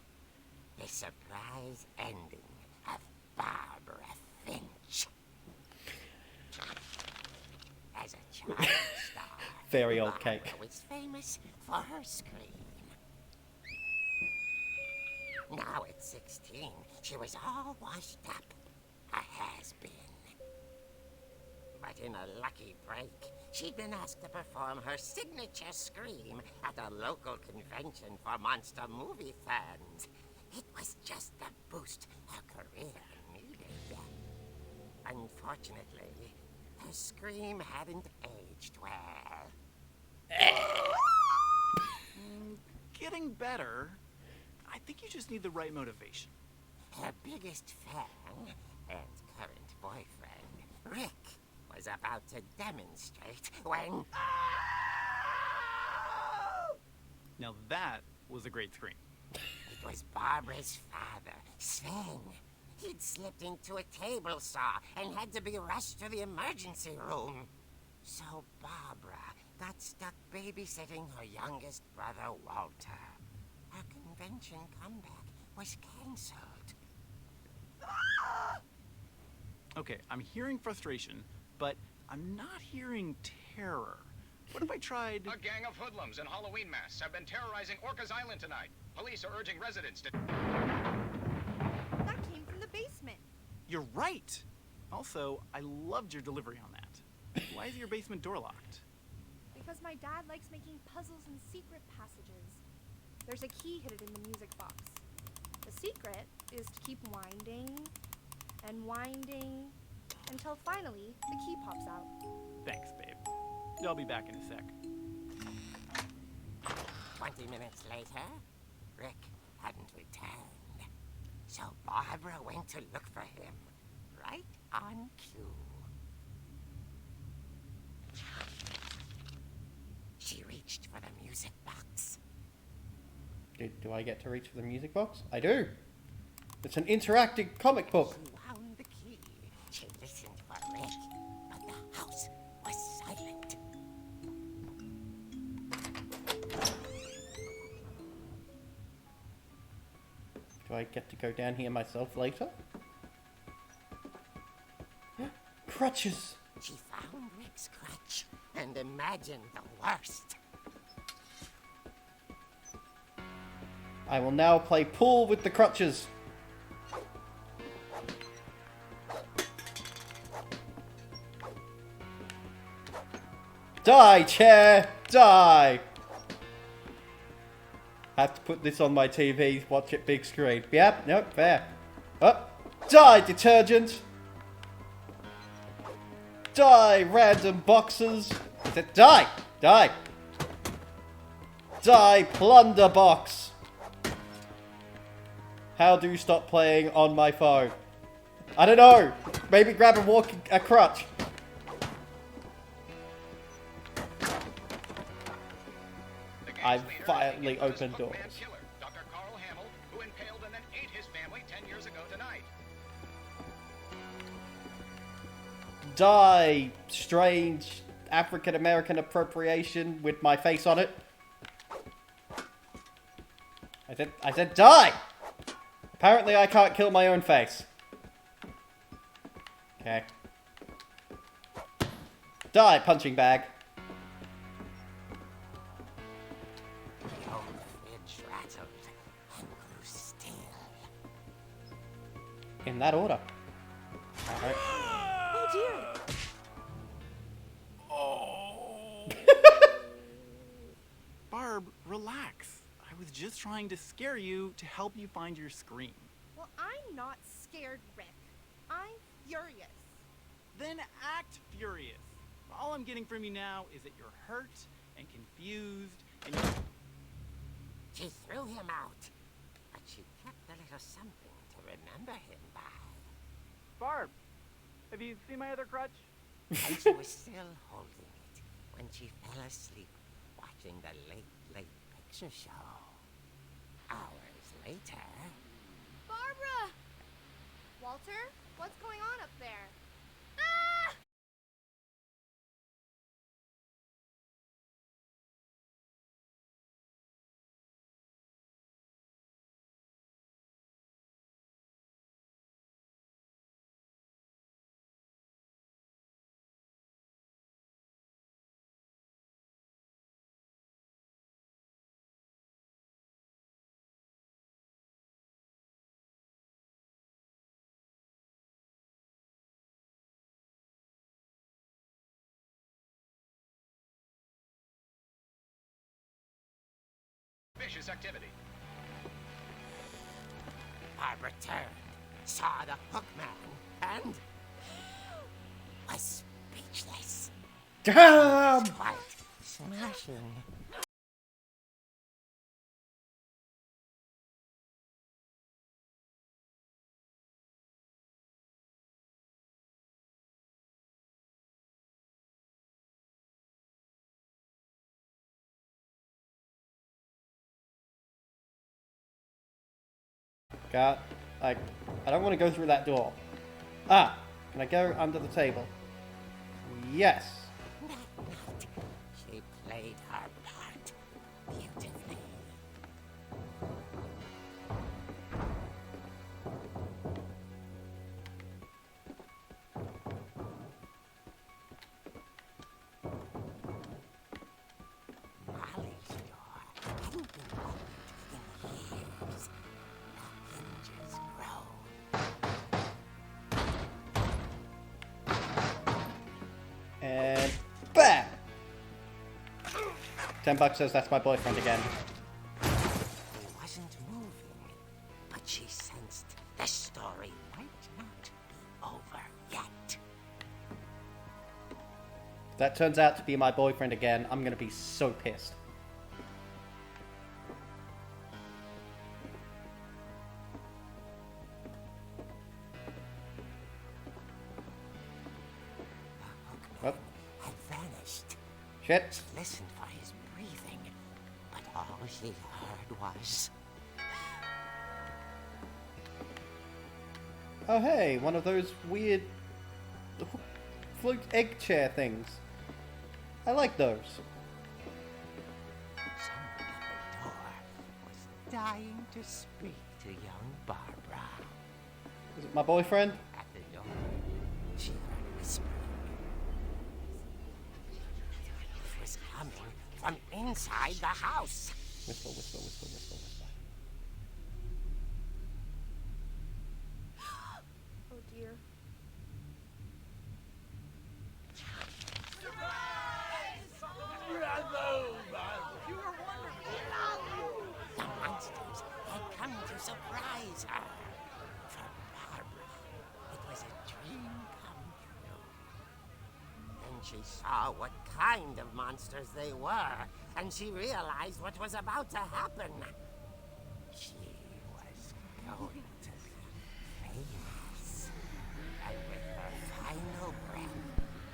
The Surprise Ending of Barbara Finch. As a child star, Very old Barbara cake. was famous for her scream. Now at 16, she was all washed up. A has-been. But in a lucky break, she'd been asked to perform her signature scream at a local convention for monster movie fans. It was just the boost her career needed. Unfortunately, her scream hadn't aged well. Getting better. I think you just need the right motivation. Her biggest fan and current boyfriend, Rick, was about to demonstrate when... Now that was a great scream. It was Barbara's father, Sven. He'd slipped into a table saw and had to be rushed to the emergency room. So Barbara got stuck babysitting her youngest brother, Walter. Her convention comeback was cancelled. Okay, I'm hearing frustration, but I'm not hearing terror. What if I tried... A gang of hoodlums in Halloween masks have been terrorizing Orcas Island tonight. Police are urging residents to... That came from the basement. You're right! Also, I loved your delivery on that. Why is your basement door locked? Because my dad likes making puzzles and secret passages. There's a key hidden in the music box. The secret is to keep winding and winding until finally the key pops out. Thanks, babe. I'll be back in a sec. 20 minutes later, Rick hadn't returned. So Barbara went to look for him, right on cue. She reached for the music box. Do I get to reach for the music box? I do. It's an interactive comic book. She wound the key. She listened for Rick, but the house was silent. Do I get to go down here myself later? Crutches! She found Rick's crutch and imagined the worst. I will now play pool with the crutches. Die, chair! Die! I have to put this on my TV, watch it big screen. Yep, nope, fair. Up. Die, detergent! Die, random boxes! Die! Die! Die, plunder box! How do you stop playing on my phone? I don't know! Maybe grab a crutch. I violently opened doors. Dr. Carl Hamill, who impaled and then ate his family 10 years ago tonight. Die, strange African-American appropriation with my face on it. I said die! Apparently I can't kill my own face. Okay. Die, punching bag. The old fridge rattled and grew still. In that order. Alright. Oh dear! Barb, relax. I was just trying to scare you to help you find your scream. Well, I'm not scared, Rick. I'm furious. Then act furious. All I'm getting from you now is that you're hurt and confused and you... She threw him out, but she kept a little something to remember him by. Barb, have you seen my other crutch? And she was still holding it when she fell asleep watching the late picture show. Hours later... Barbara! Walter, what's going on up there? Ah! Vicious activity. Barbara turned, saw the hookman, and was speechless. Damn! Quite smashing. God, I don't want to go through that door. Ah, can I go under the table? Yes. That night, she played her part beautifully. Molly's door hadn't been opened in years. The hinges groaned. $10 says that's my boyfriend again. He wasn't moving, but she sensed the story might not be over yet. If that turns out to be my boyfriend again, I'm gonna be so pissed. The hookman had vanished. Shit. She listened for his breathing, but all she heard was... Oh hey, one of those weird float egg chair things. I like those. Someone at the door was dying to speak to young Barbara. Is it my boyfriend? At the door, she heard whispering. It was coming from inside the house. Whisper, whisper, whisper, whisper, whisper. Oh dear. The monsters had come to surprise her. For Barbara, it was a dream come true. Then she saw what kind of monsters they were, and she realized what was about to happen. She was going to be famous. And with her final breath,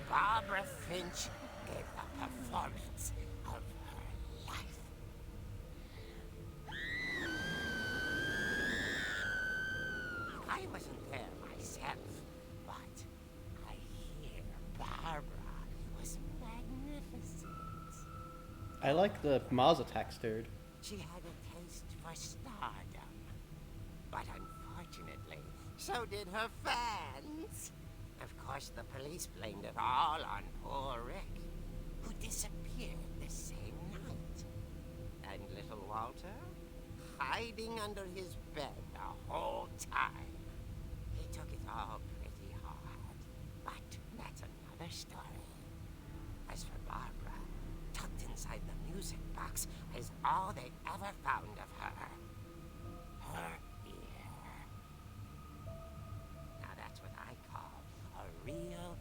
Barbara Finch gave the performance of her life. I wasn't there myself, but I hear Barbara was magnificent. I like the Mars attacks, dude. She had a taste for stardom. But unfortunately, so did her fans. Of course, the police blamed it all on poor Rick, who disappeared the same night. And little Walter, hiding under his bed the whole time. He took it all pretty hard, but that's another story. As for Barbara, tucked inside the music box is all they ever found of her. Her ear. Now that's what I call a real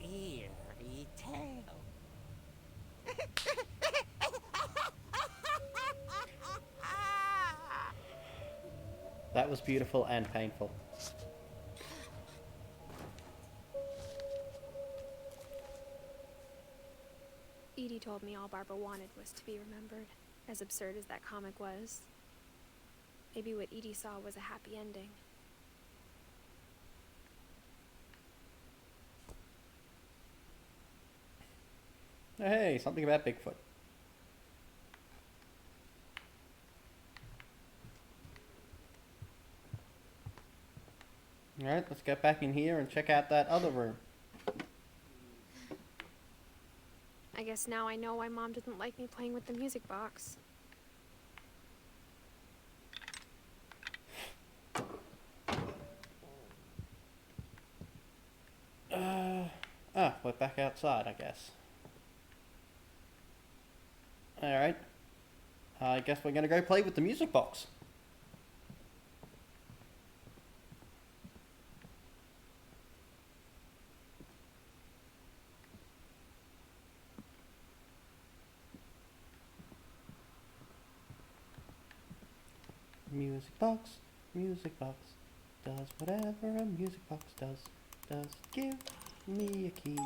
eerie tale. That was beautiful and painful. Edie told me all Barbara wanted was to be remembered, as absurd as that comic was. Maybe what Edie saw was a happy ending. Hey, something about Bigfoot. Alright, let's get back in here and check out that other room. I guess now I know why Mom didn't like me playing with the music box. We're back outside, I guess. Alright. I guess we're gonna go play with the music box. Music box, does whatever a music box does give me a key.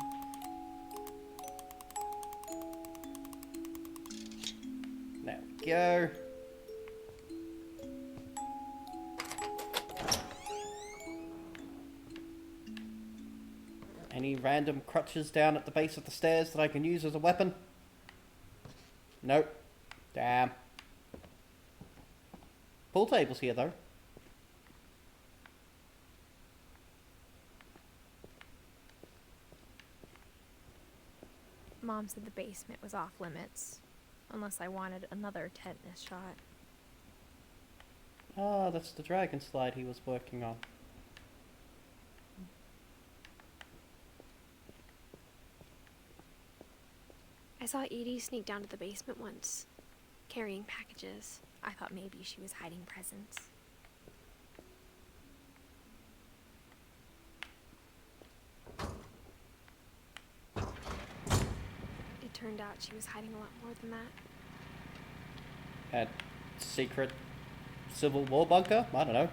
There we go. Any random crutches down at the base of the stairs that I can use as a weapon? Nope. Damn. Pool table's here though. Mom said the basement was off limits, unless I wanted another tetanus shot. Ah, that's the dragon slide he was working on. I saw Edie sneak down to the basement once, carrying packages. I thought maybe she was hiding presents. It turned out she was hiding a lot more than that. At secret Civil War bunker? I don't know.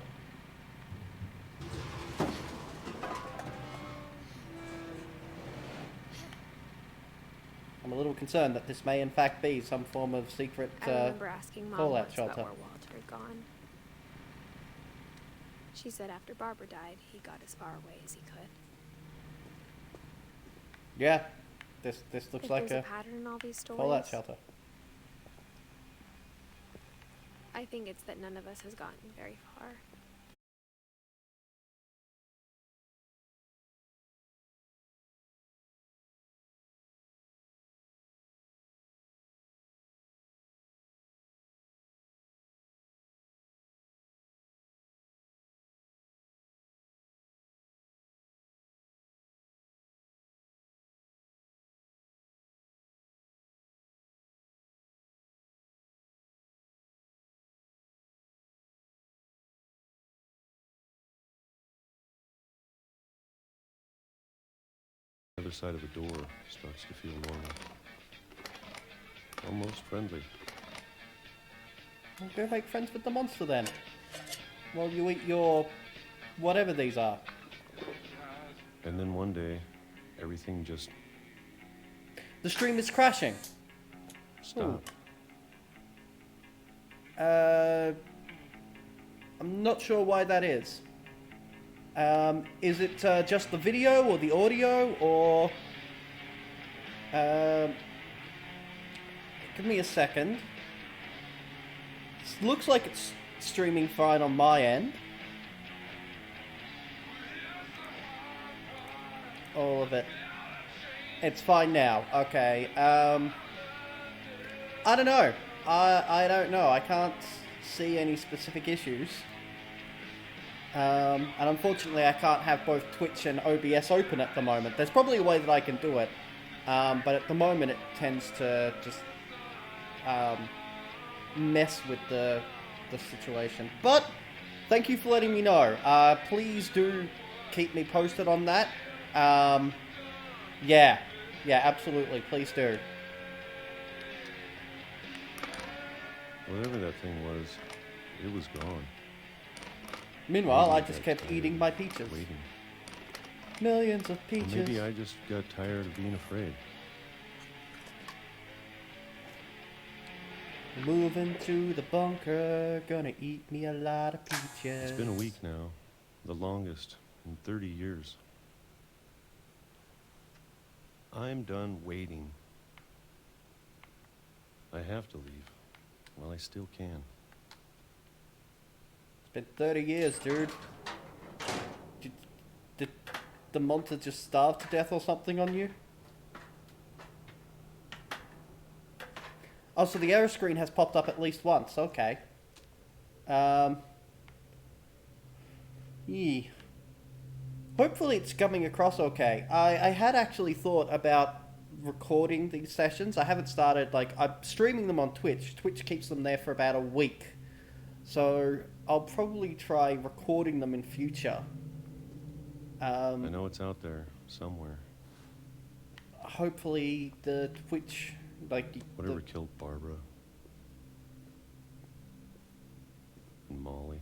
I'm a little concerned that this may in fact be some form of secret I remember asking Mom fallout once shelter. about where Walter had gone. She said after Barbara died, he got as far away as he could. Yeah, this looks If like there's a a pattern in all these stories, fallout shelter. I think it's that none of us has gotten very far. The other side of the door starts to feel normal. Almost friendly. Well, go make friends with the monster then. While you eat your whatever these are. And then one day, everything just The stream is crashing. stopped. I'm not sure why that is. Is it just the video or the audio or... give me a second. It looks like it's streaming fine on my end. All of it. It's fine now. Okay. I don't know. I don't know. I can't see any specific issues. And unfortunately I can't have both Twitch and OBS open at the moment. There's probably a way that I can do it. But at the moment it tends to just mess with the situation. But thank you for letting me know. Please do keep me posted on that. Yeah, absolutely. Please do. Whatever that thing was, it was gone. Meanwhile, Maybe I I just got kept tired eating of my peaches. Waiting. Millions of Or peaches. maybe I just got tired of being afraid. Moving to the bunker, gonna eat me a lot of peaches. It's been a week now, the longest in 30 years. I'm done waiting. I have to leave while I still can. It's been 30 years, dude. Did the monster just starve to death or something on you? Oh, so the error screen has popped up at least once. Okay. Hopefully it's coming across okay. I had actually thought about recording these sessions. I haven't started, like, I'm streaming them on Twitch. Twitch keeps them there for about a week. So I'll probably try recording them in future. I know it's out there somewhere. Hopefully the Twitch, like... Whatever killed Barbara. And Molly.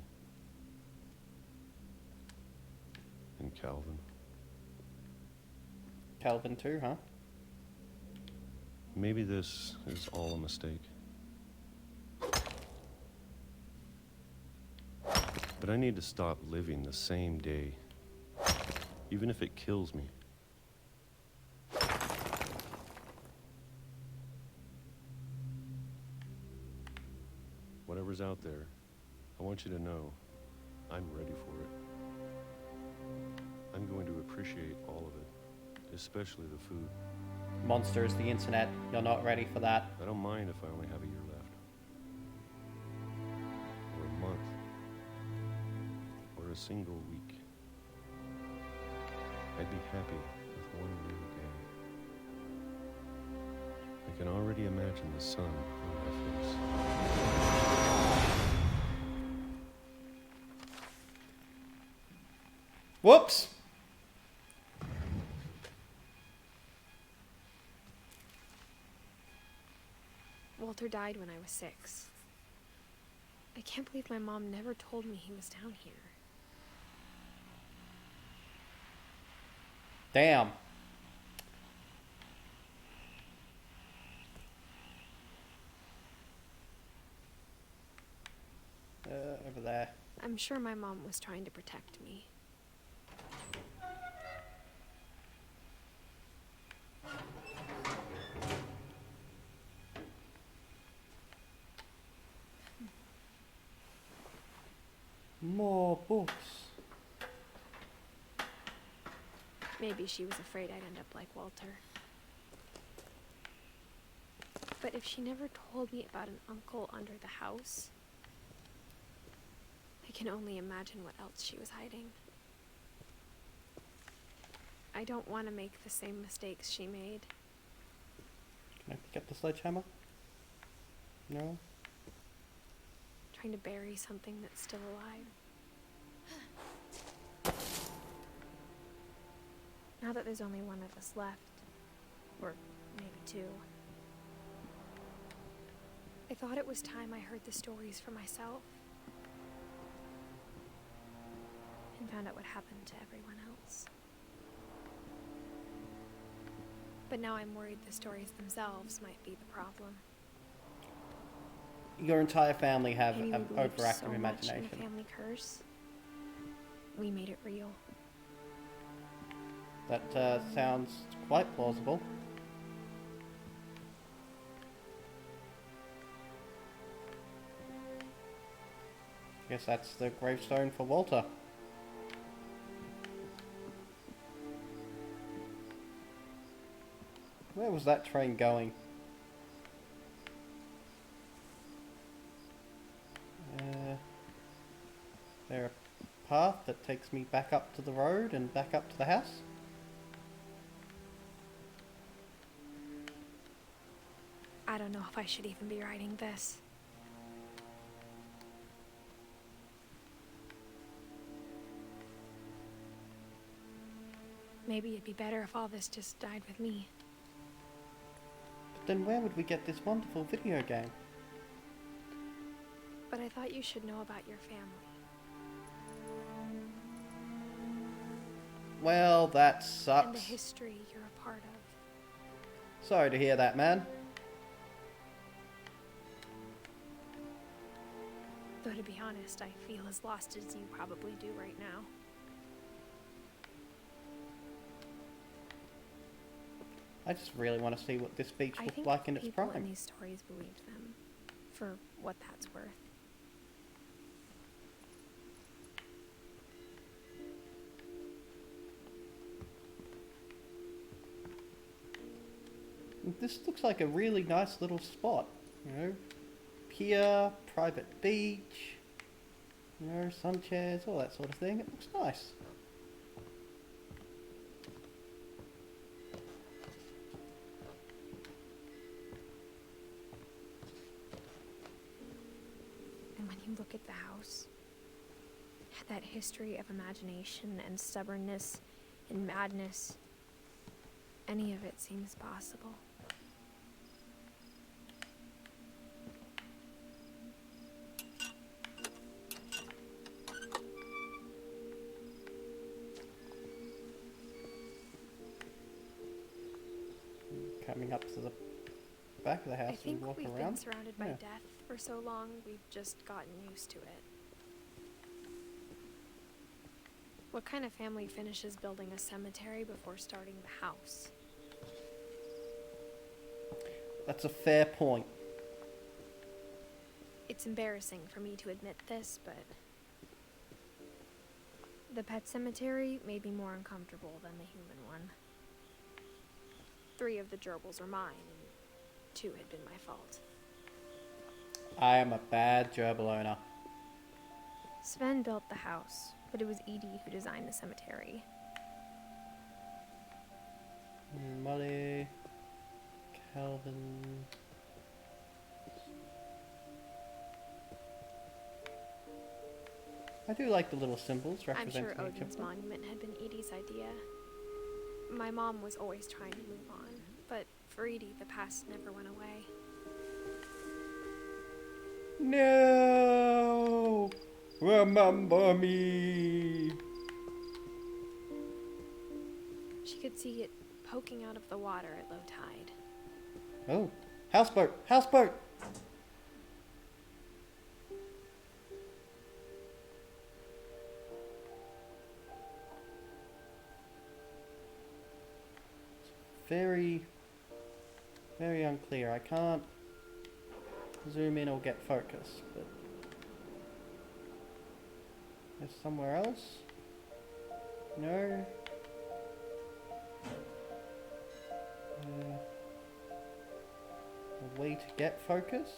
And Calvin. Calvin too, huh? Maybe this is all a mistake. But I need to stop living the same day, even if it kills me. Whatever's out there, I want you to know I'm ready for it. I'm going to appreciate all of it, especially the food. Monsters, the internet, you're not ready for that. I don't mind if I only have a year left. Or a month. Or a single week. I'd be happy with one new day. I can already imagine the sun on my face. Whoops! Walter died when I was 6. I can't believe my mom never told me he was down here. Damn. Over there. I'm sure my mom was trying to protect me. More books. Maybe she was afraid I'd end up like Walter. But if she never told me about an uncle under the house, I can only imagine what else she was hiding. I don't want to make the same mistakes she made. Can I pick up the sledgehammer? No? Trying to bury something that's still alive. Now that there's only one of us left, or maybe 2, I thought it was time I heard the stories for myself and found out what happened to everyone else. But now I'm worried the stories themselves might be the problem. Your entire family have Penny, an we believed overactive so much in imagination. the family curse. We made it real. That sounds quite plausible. Guess that's the gravestone for Walter. Where was that train going? There a path that takes me back up to the road and back up to the house? I don't know if I should even be writing this. Maybe it'd be better if all this just died with me. But then where would we get this wonderful video game? But I thought you should know about your family. Well, that And the sucks. history you're a part of. Sorry to hear that, man. Though to be honest, I feel as lost as you probably do right now. I just really want to see what this beach I looked think like in its people in prime. these stories believed them, for what that's worth. This looks like a really nice little spot, you know, pier, private beach, you know, sun chairs, all that sort of thing. It looks nice. And when you look at the house, that history of imagination and stubbornness and madness, any of it seems possible. Coming up to the back of the I house and think walk we've been around. surrounded by Yeah. death for so long, we've just gotten used to it. What kind of family finishes building a cemetery before starting the house? That's a fair point. It's embarrassing for me to admit this, but the pet cemetery made me more uncomfortable than the human one. 3 of the gerbils were mine, and 2 had been my fault. I am a bad gerbil owner. Sven built the house, but it was Edie who designed the cemetery. Molly, Calvin. I do like the little symbols I'm representing sure each of Odin's them. monument had been Edie's idea. My mom was always trying to move on, but for Edie, the past never went away. No! Remember me! She could see it poking out of the water at low tide. Oh, houseboat! Houseboat! Very, very unclear. I can't zoom in or get focus, but there's somewhere else? No? A way to get focus?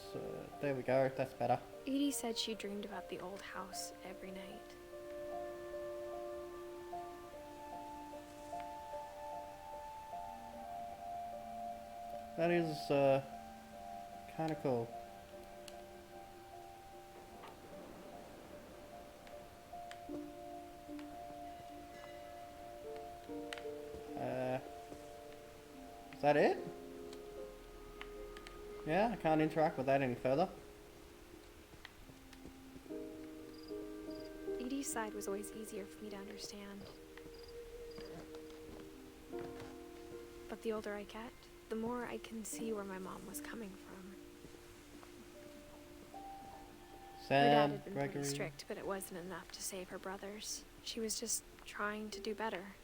There we go, that's better. Edie said she dreamed about the old house every night. That is, kinda cool. Is that it? Yeah, I can't interact with that any further. Edie's side was always easier for me to understand. But the older I get, the more I can see where my mom was coming from. Her dad Sam, had been Gregory. pretty strict, but it wasn't enough to save her brothers. She was just trying to do better.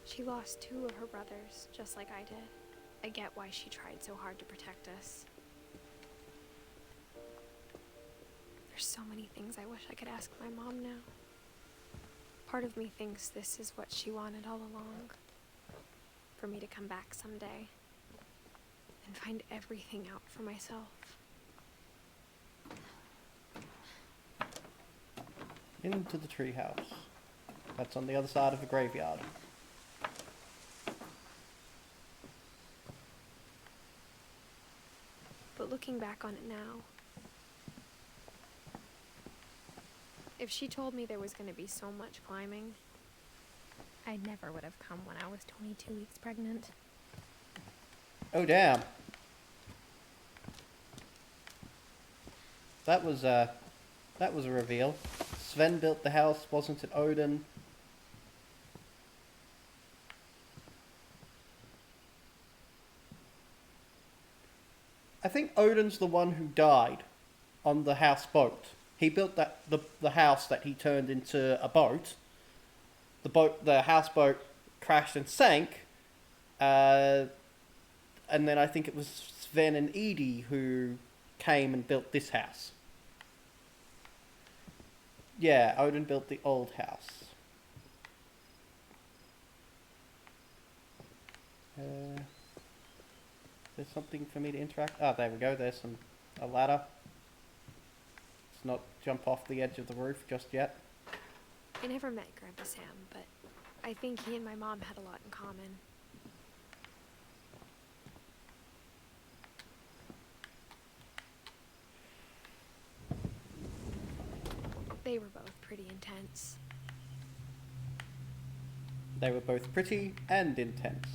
She lost 2 of her brothers, just like I did. I get why she tried so hard to protect us. There's so many things I wish I could ask my mom now. Part of me thinks this is what she wanted all along. For me to come back someday and find everything out for myself. Into the treehouse. That's on the other side of the graveyard. But looking back on it now, if she told me there was going to be so much climbing, I never would have come when I was 22 weeks pregnant. Oh damn. That was a reveal. Sven built the house, wasn't it Odin? I think Odin's the one who died on the houseboat. He built the house that he turned into a boat. The houseboat crashed and sank. And then I think it was Sven and Edie who came and built this house. Yeah, Odin built the old house. There's something for me to interact. Ah, there we go. There's a ladder. Let's not jump off the edge of the roof just yet. I never met Grandpa Sam, but I think he and my mom had a lot in common. They were both pretty intense. They were both pretty and intense.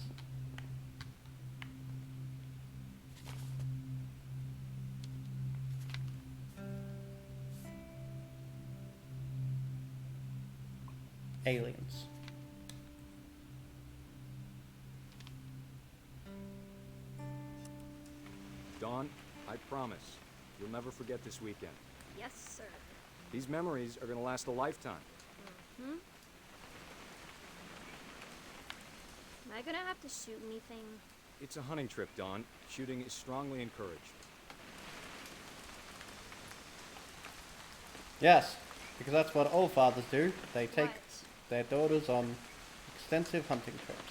Aliens. Dawn, I promise, you'll never forget this weekend. Yes, sir. These memories are gonna last a lifetime. Hmm? Am I gonna have to shoot anything? It's a hunting trip, Dawn. Shooting is strongly encouraged. Yes, because that's what all fathers do. They take What? their daughters on extensive hunting trips.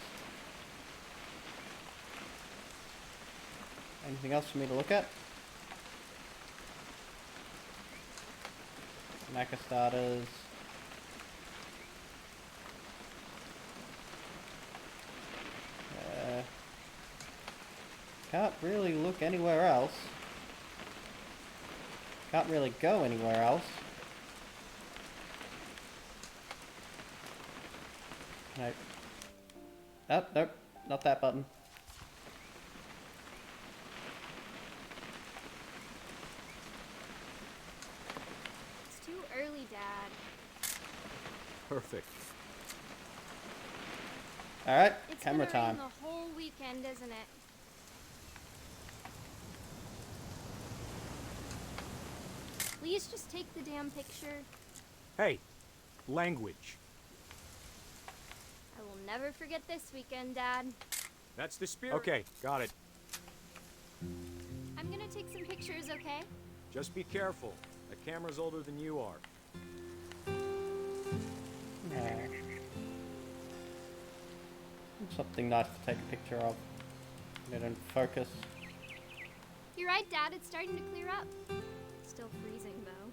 Anything else for me to look at? Mecha starters. Can't really look anywhere else. Can't really go anywhere else. Nope. Oh, nope. Not that button. It's too early, Dad. Perfect. Alright, It's camera gonna rain time. the whole weekend, isn't it? Please just take the damn picture. Hey, language. I will never forget this weekend, Dad. That's the spirit. Okay, got it. I'm gonna take some pictures, okay? Just be careful. That camera's older than you are. Nah. Something nice to take a picture of. Get in focus. You're right, Dad. It's starting to clear up. Still freezing, though.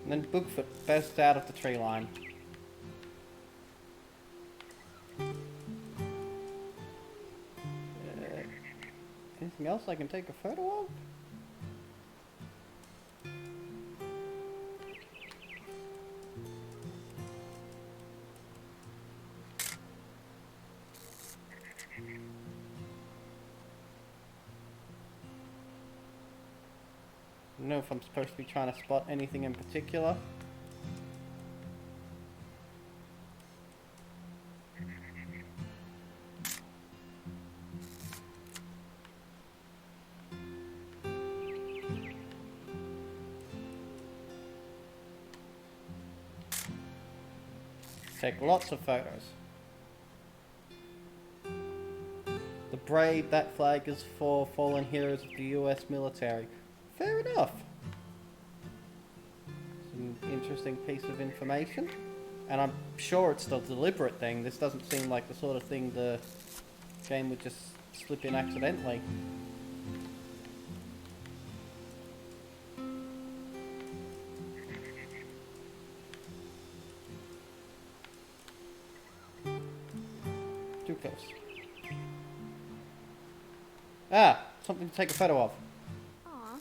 And then Bigfoot bursts out of the tree line. Anything else I can take a photo of? I don't know if I'm supposed to be trying to spot anything in particular. Take lots of photos. The brave, that flag is for fallen heroes of the US military. Fair enough. It's an interesting piece of information. And I'm sure it's the deliberate thing. This doesn't seem like the sort of thing the game would just slip in accidentally. Too close. Ah! Something to take a photo of. Aw.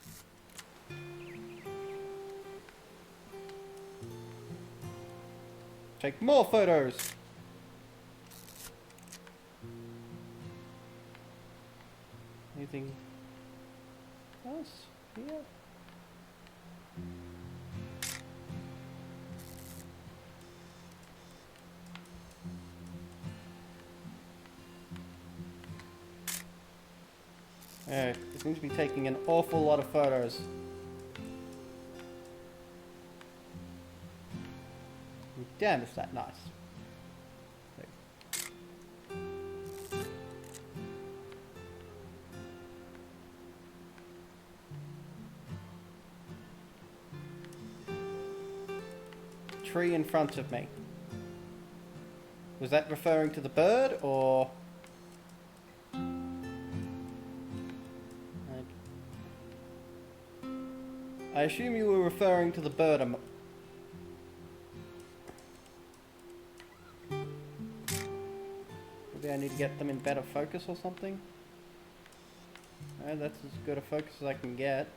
Take more photos! Anything else here? Alright, it seems to be taking an awful lot of photos. Damn, is that nice. Tree in front of me. Was that referring to the bird, or... I assume you were referring to the bird. Maybe I need to get them in better focus or something. That's as good a focus as I can get.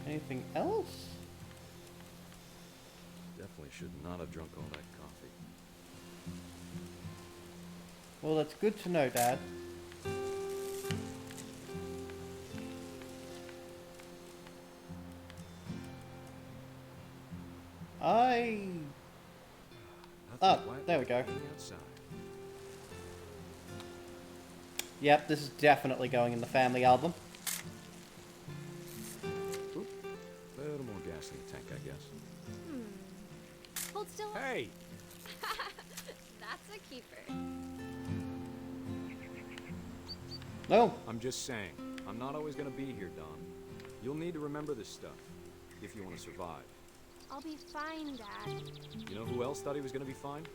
Anything else? Definitely should not have drunk all that coffee. Well, that's good to know, Dad. Oh, there we go. Yep, this is definitely going in the family album. Little more gas in the tank, I guess. Hold still. Hey! That's a keeper. No. I'm just saying, I'm not always gonna be here, Don. You'll need to remember this stuff, if you want to survive. I'll be fine, Dad. You know who else thought he was gonna be fine?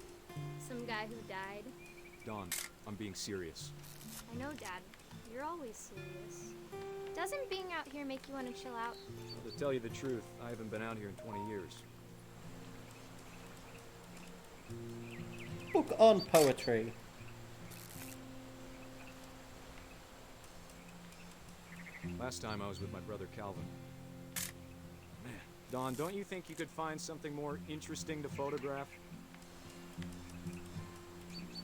Some guy who died. Don, I'm being serious. I know, Dad. You're always serious. Doesn't being out here make you want to chill out? Well, to tell you the truth, I haven't been out here in 20 years. Book on poetry. Last time I was with my brother Calvin. Man, Don, don't you think you could find something more interesting to photograph?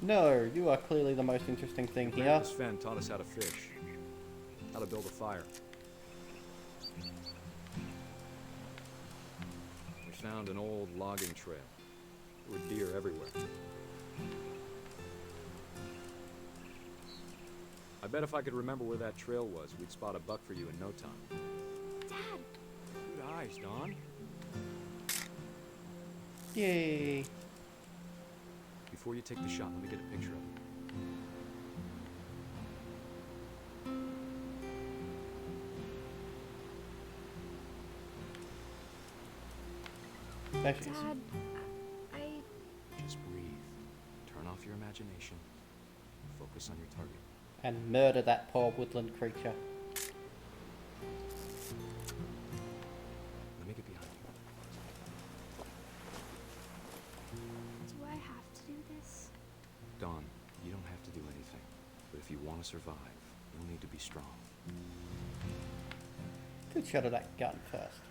No, you are clearly the most interesting thing here. Sven taught us how to fish, how to build a fire. We found an old logging trail. There were deer everywhere. I bet if I could remember where that trail was, we'd spot a buck for you in no time. Dad! Good eyes, Don. Yay. Before you take the shot, let me get a picture of it. There she is. Dad, I... Just breathe. Turn off your imagination. Focus on your target. And murder that poor woodland creature. Let me get behind you. Do I have to do this? Don, you don't have to do anything. But if you want to survive, you'll need to be strong. Good shot of that gun first.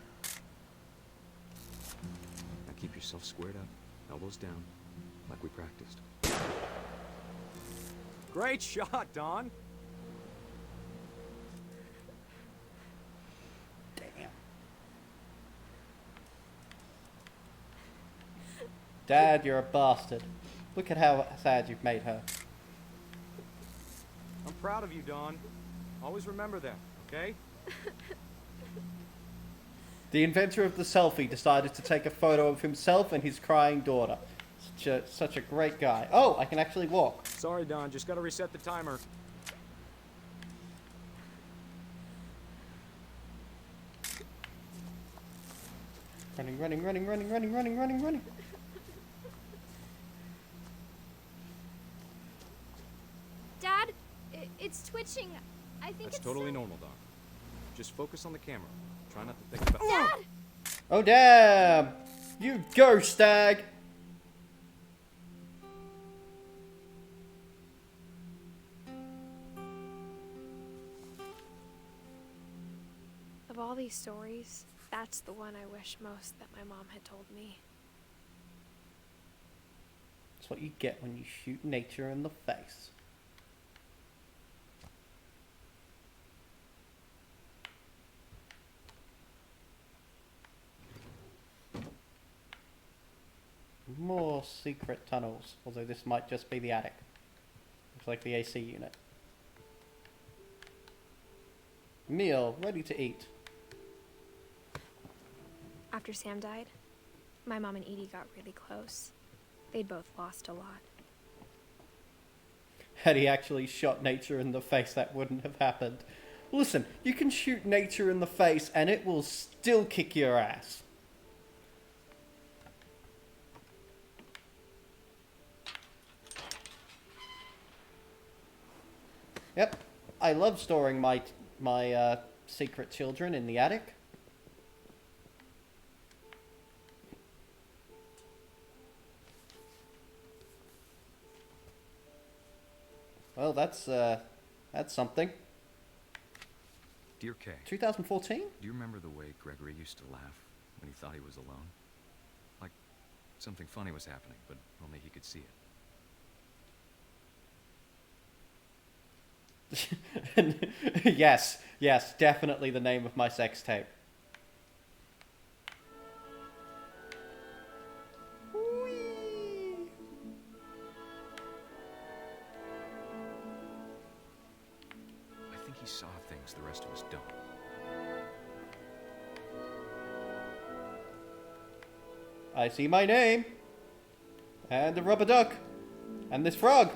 Now keep yourself squared up, elbows down, like we practiced. Great shot, Don! Damn. Dad, you're a bastard. Look at how sad you've made her. I'm proud of you, Don. Always remember that, okay? The inventor of the selfie decided to take a photo of himself and his crying daughter. Such a great guy. Oh, I can actually walk. Sorry, Don. Just gotta reset the timer. Running, running, running, running, running, running, running, running. Dad, it's twitching. I think That's it's totally so... normal, Don. Just focus on the camera. Try not to think about... Dad! Oh, damn! You go, Stag! Of all these stories, that's the one I wish most that my mom had told me. That's what you get when you shoot nature in the face. More secret tunnels, although this might just be the attic. Looks like the AC unit. Meal, ready to eat. After Sam died, my mom and Edie got really close. They'd both lost a lot. Had he actually shot nature in the face, that wouldn't have happened. Listen, you can shoot nature in the face and it will still kick your ass. Yep, I love storing my secret children in the attic. Well, that's something. Dear Kay, 2014? do you remember the way Gregory used to laugh when he thought he was alone? Like something funny was happening, but only he could see it. Yes, definitely the name of my sex tape. I think he saw things the rest of us don't. I see my name. And the rubber duck. And this frog.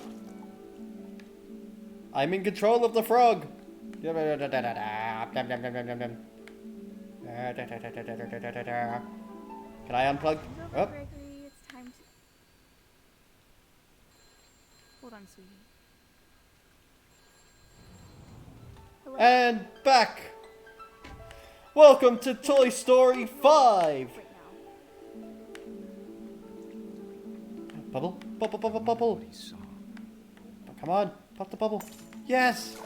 I'm in control of the frog. Can I unplug? Oh. Gregory, it's time to... Hold on, sweetie. Hello? And back. Welcome to Toy Story 5. Right now. Bubble, bubble, bubble, bubble. What he saw. Oh, come on, pop the bubble. Yes.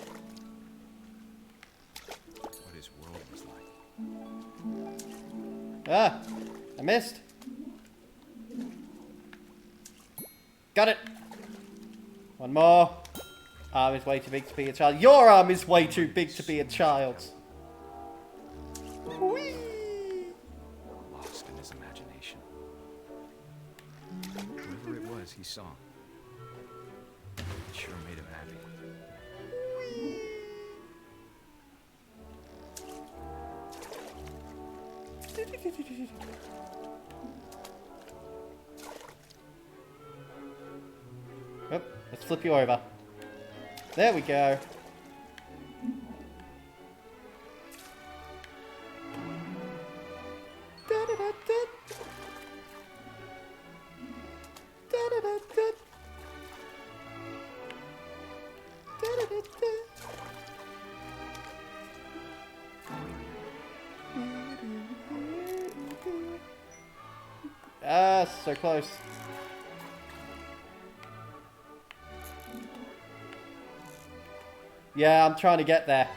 What his world was like. Ah, I missed. Got it. One more. Arm is way too big to be a child. Your arm is way too big to be a child's. Whee! Lost in his imagination. Whoever it was he saw. It sure made him happy. Oh, let's flip you over. There we go. Ah, so close. Yeah, I'm trying to get there.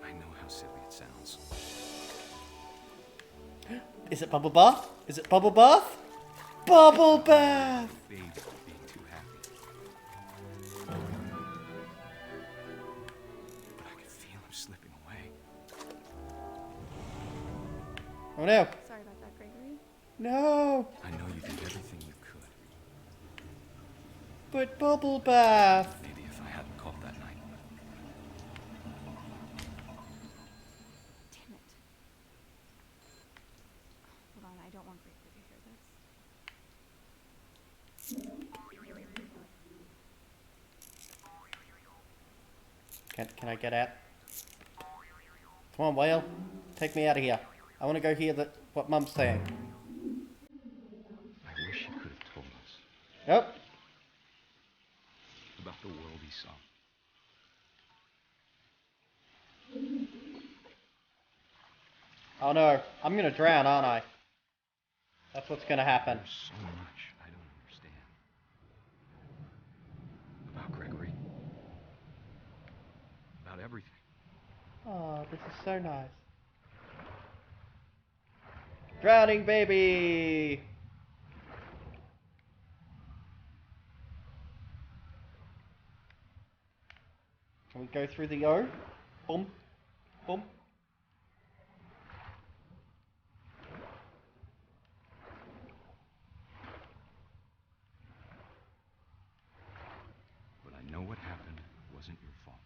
I know how silly it sounds. Is it bubble bath? Is it bubble bath? Bubble bath! Baby being too happy. But I could feel him slipping away. Oh no. Sorry about that, Gregory. No. I know you did everything you could. But bubble bath. Maybe if I hadn't called that night. Damn it. Hold on, I don't want Gregory to hear this. Can I get out? Come on, whale. Take me out of here. I want to go hear what Mum's saying. I wish he could have told us Yep. about the world he saw. Oh no, I'm gonna drown, aren't I? That's what's gonna happen. There's so much I don't understand. About Gregory. About everything. Oh, this is so nice. Drowning baby! Can we go through the O? Boom. Boom. But I know what happened wasn't your fault.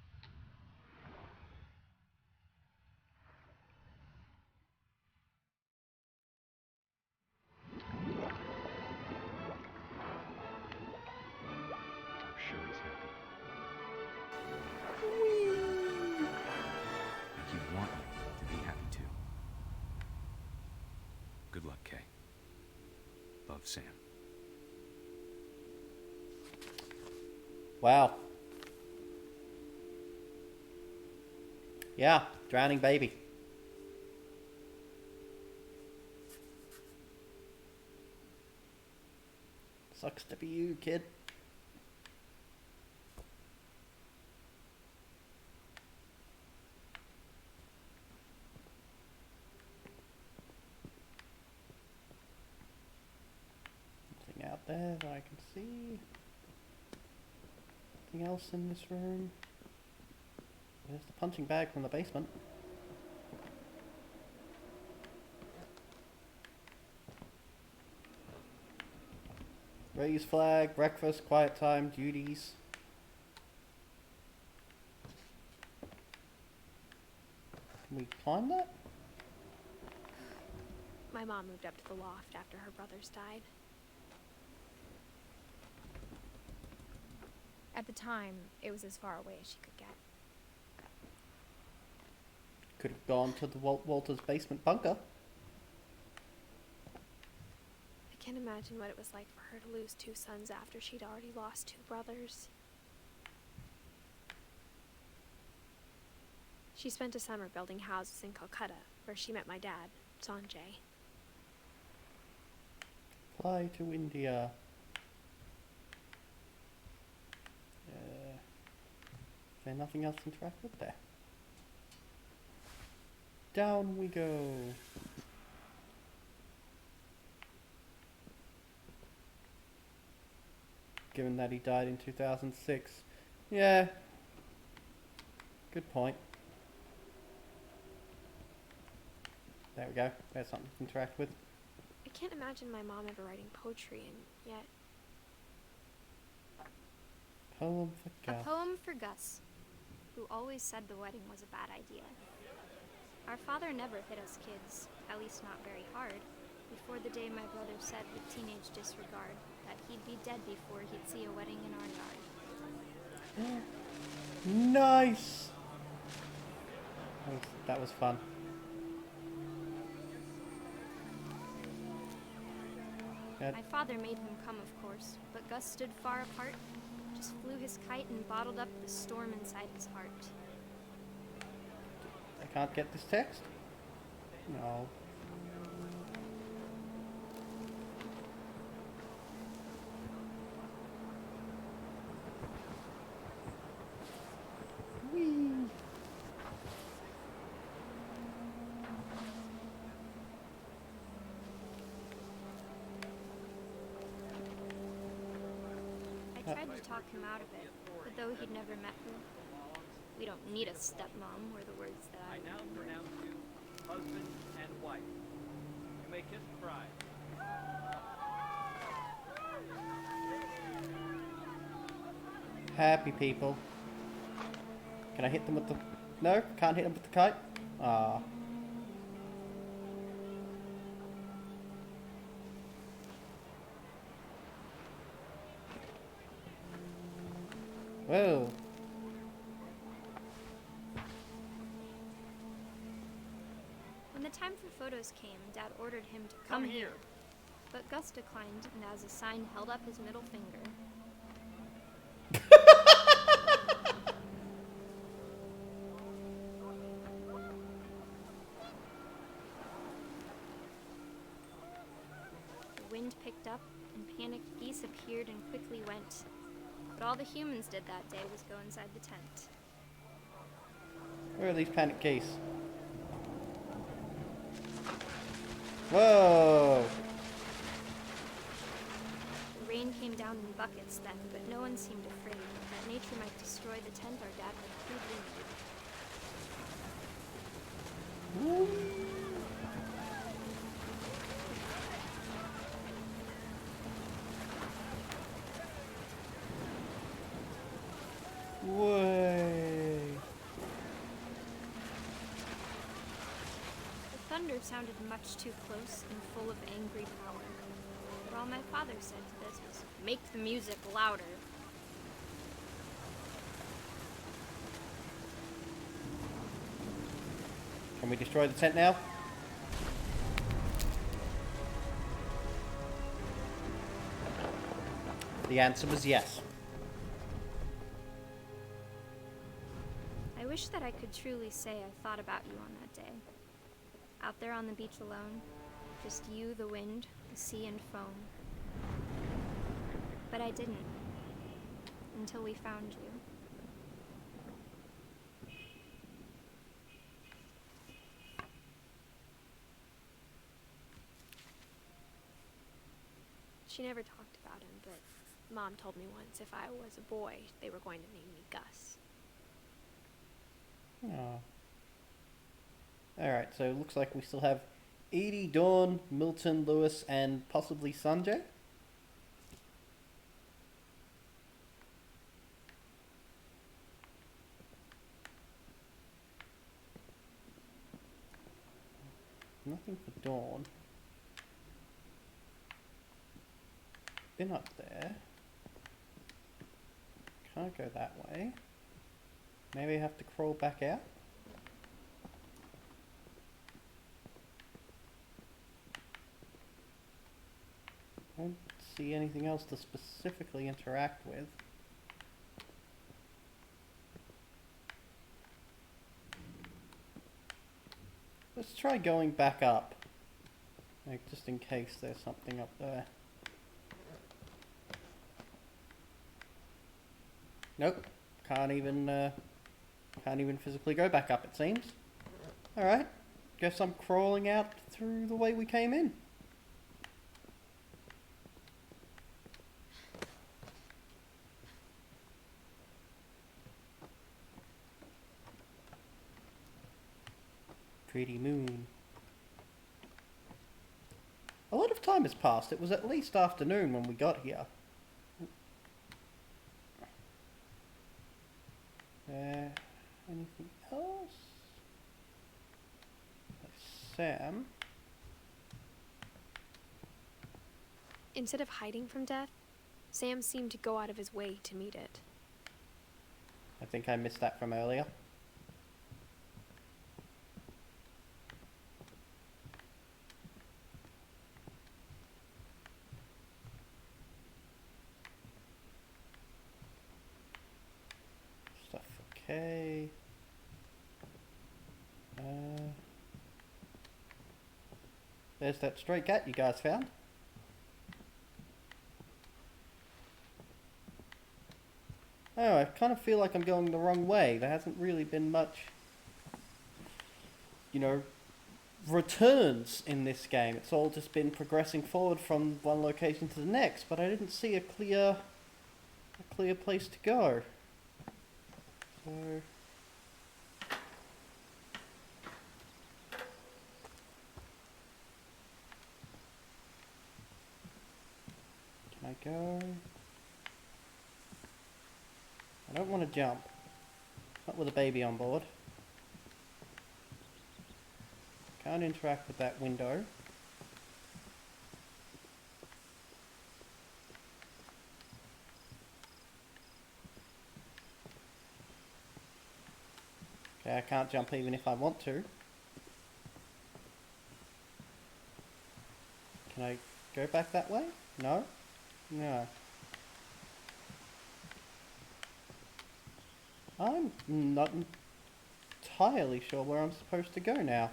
I'm sure he's happy. And he'd want you to be happy too. Good luck, Kay. Love, Sam. Wow. Yeah, drowning baby. Sucks to be you, kid. Anything out there that I can see? Anything else in this room? There's the punching bag from the basement. Raise flag, breakfast, quiet time, duties. Can we climb that? My mom moved up to the loft after her brothers died. At the time, it was as far away as she could get. Could have gone to the Walter's basement bunker. I can't imagine what it was like for her to lose 2 sons after she'd already lost 2 brothers. She spent a summer building houses in Calcutta, where she met my dad, Sanjay. Fly to India. Is there nothing else to interact with there? Down we go. Given that he died in 2006. Yeah. Good point. There we go. There's something to interact with. I can't imagine my mom ever writing poetry, and yet... Poem for Gus. A poem for Gus, who always said the wedding was a bad idea. Our father never hit us kids, at least not very hard, before the day my brother said with teenage disregard that he'd be dead before he'd see a wedding in our yard. Nice! That was fun. My father made him come, of course, but Gus stood far apart, just flew his kite and bottled up the storm inside his heart. I can't get this text? No. Whee! I tried to talk him out of it, but though he'd never met her, we don't need a stepmom, were the words that I now pronounce you husband and wife. You may kiss the bride. Happy people. Can I hit them with the... No? Can't hit them with the kite? Ah. Whoa. When the time for photos came, Dad ordered him to come here. But Gus declined, and as a sign held up his middle finger. The wind picked up, and panicked geese appeared and quickly went. But all the humans did that day was go inside the tent. Where are these panic geese? Whoa! The rain came down in buckets then, but no one seemed afraid that nature might destroy the tent our dad had crudely made. Way. The thunder sounded much too close and full of angry power. But all my father said to this was, "Make the music louder." Can we destroy the tent now? The answer was yes. I wish that I could truly say I thought about you on that day. Out there on the beach alone, just you, the wind, the sea, and foam. But I didn't. Until we found you. She never talked about him, but Mom told me once if I was a boy, they were going to name me Gus. Oh. Alright, so it looks like we still have Edie, Dawn, Milton, Lewis, and possibly Sanjay. Nothing for Dawn. been up there. Can't go that way. Maybe I have to crawl back out. Don't see anything else to specifically interact with. Let's try going back up. Like, just in case there's something up there. Nope. Can't even physically go back up, it seems. Alright. Guess I'm crawling out through the way we came in. Pretty moon. A lot of time has passed. It was at least afternoon when we got here. Anything else? Sam? Instead of hiding from death, Sam seemed to go out of his way to meet it. I think I missed that from earlier. Stuff okay. There's that stray cat you guys found. Oh, I kind of feel like I'm going the wrong way. There hasn't really been much, you know, returns in this game. It's all just been progressing forward from one location to the next, but I didn't see a clear place to go. So can I go? I don't want to jump. Not with a baby on board. Can't interact with that window. Okay, I can't jump even if I want to. Can I go back that way? No? No. I'm not entirely sure where I'm supposed to go now.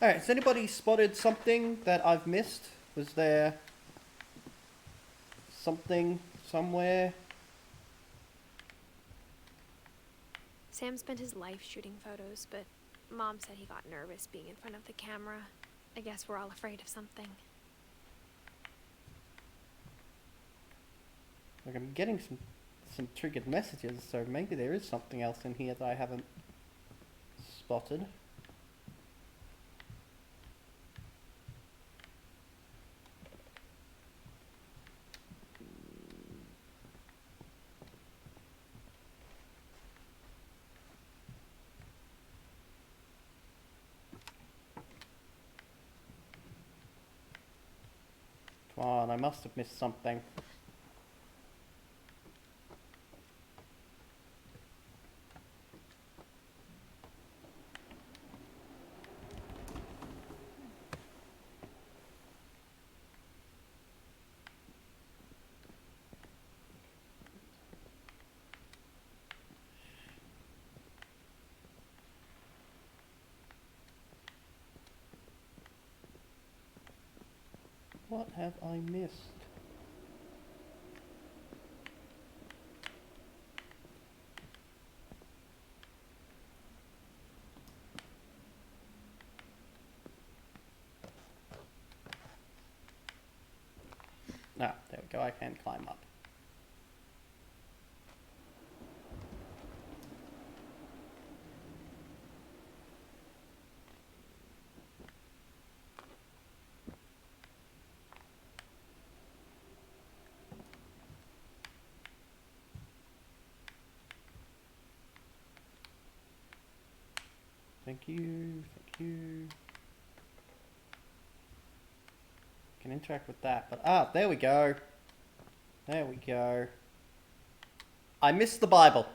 Alright, has anybody spotted something that I've missed? Was there something somewhere? Sam spent his life shooting photos, but Mom said he got nervous being in front of the camera. I guess we're all afraid of something. Like, I'm getting some triggered messages, so maybe there is something else in here that I haven't spotted. Come on, I must have missed something. What have I missed? Ah, there we go, I can climb up. Thank you, thank you. Can interact with that, but there we go. There we go. I missed the Bible.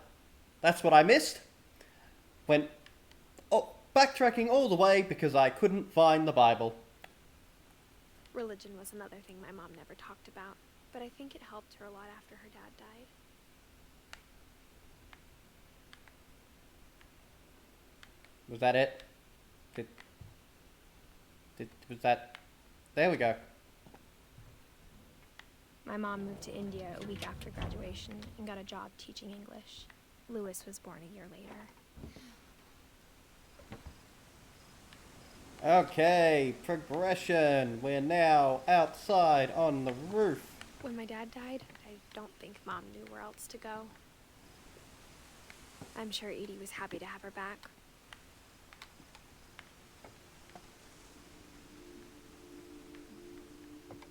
That's what I missed. Went backtracking all the way because I couldn't find the Bible. Religion was another thing my mom never talked about, but I think it helped her a lot after her dad died. Was that it? Was that... There we go. My mom moved to India a week after graduation and got a job teaching English. Lewis was born a year later. Okay, progression. We're now outside on the roof. When my dad died, I don't think Mom knew where else to go. I'm sure Edie was happy to have her back.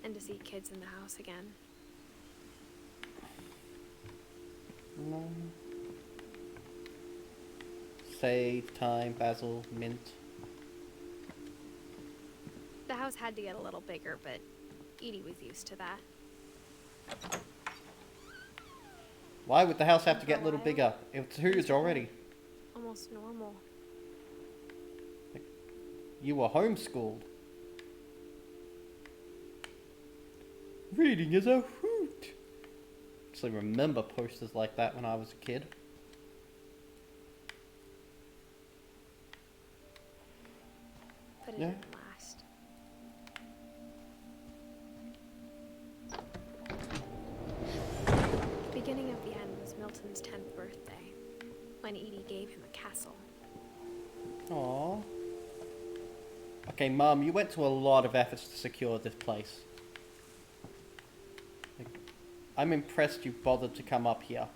And to see kids in the house again. No. Save, time, basil, mint. The house had to get a little bigger, but Edie was used to that. Why would the house have to get a little bigger? It's huge already. Almost normal. You were homeschooled. Reading is a hoot. Actually remember posters like that when I was a kid. But it didn't last. The beginning of the end was Milton's 10th birthday, when Edie gave him a castle. Aww. Okay, Mum, you went to a lot of efforts to secure this place. I'm impressed you bothered to come up here.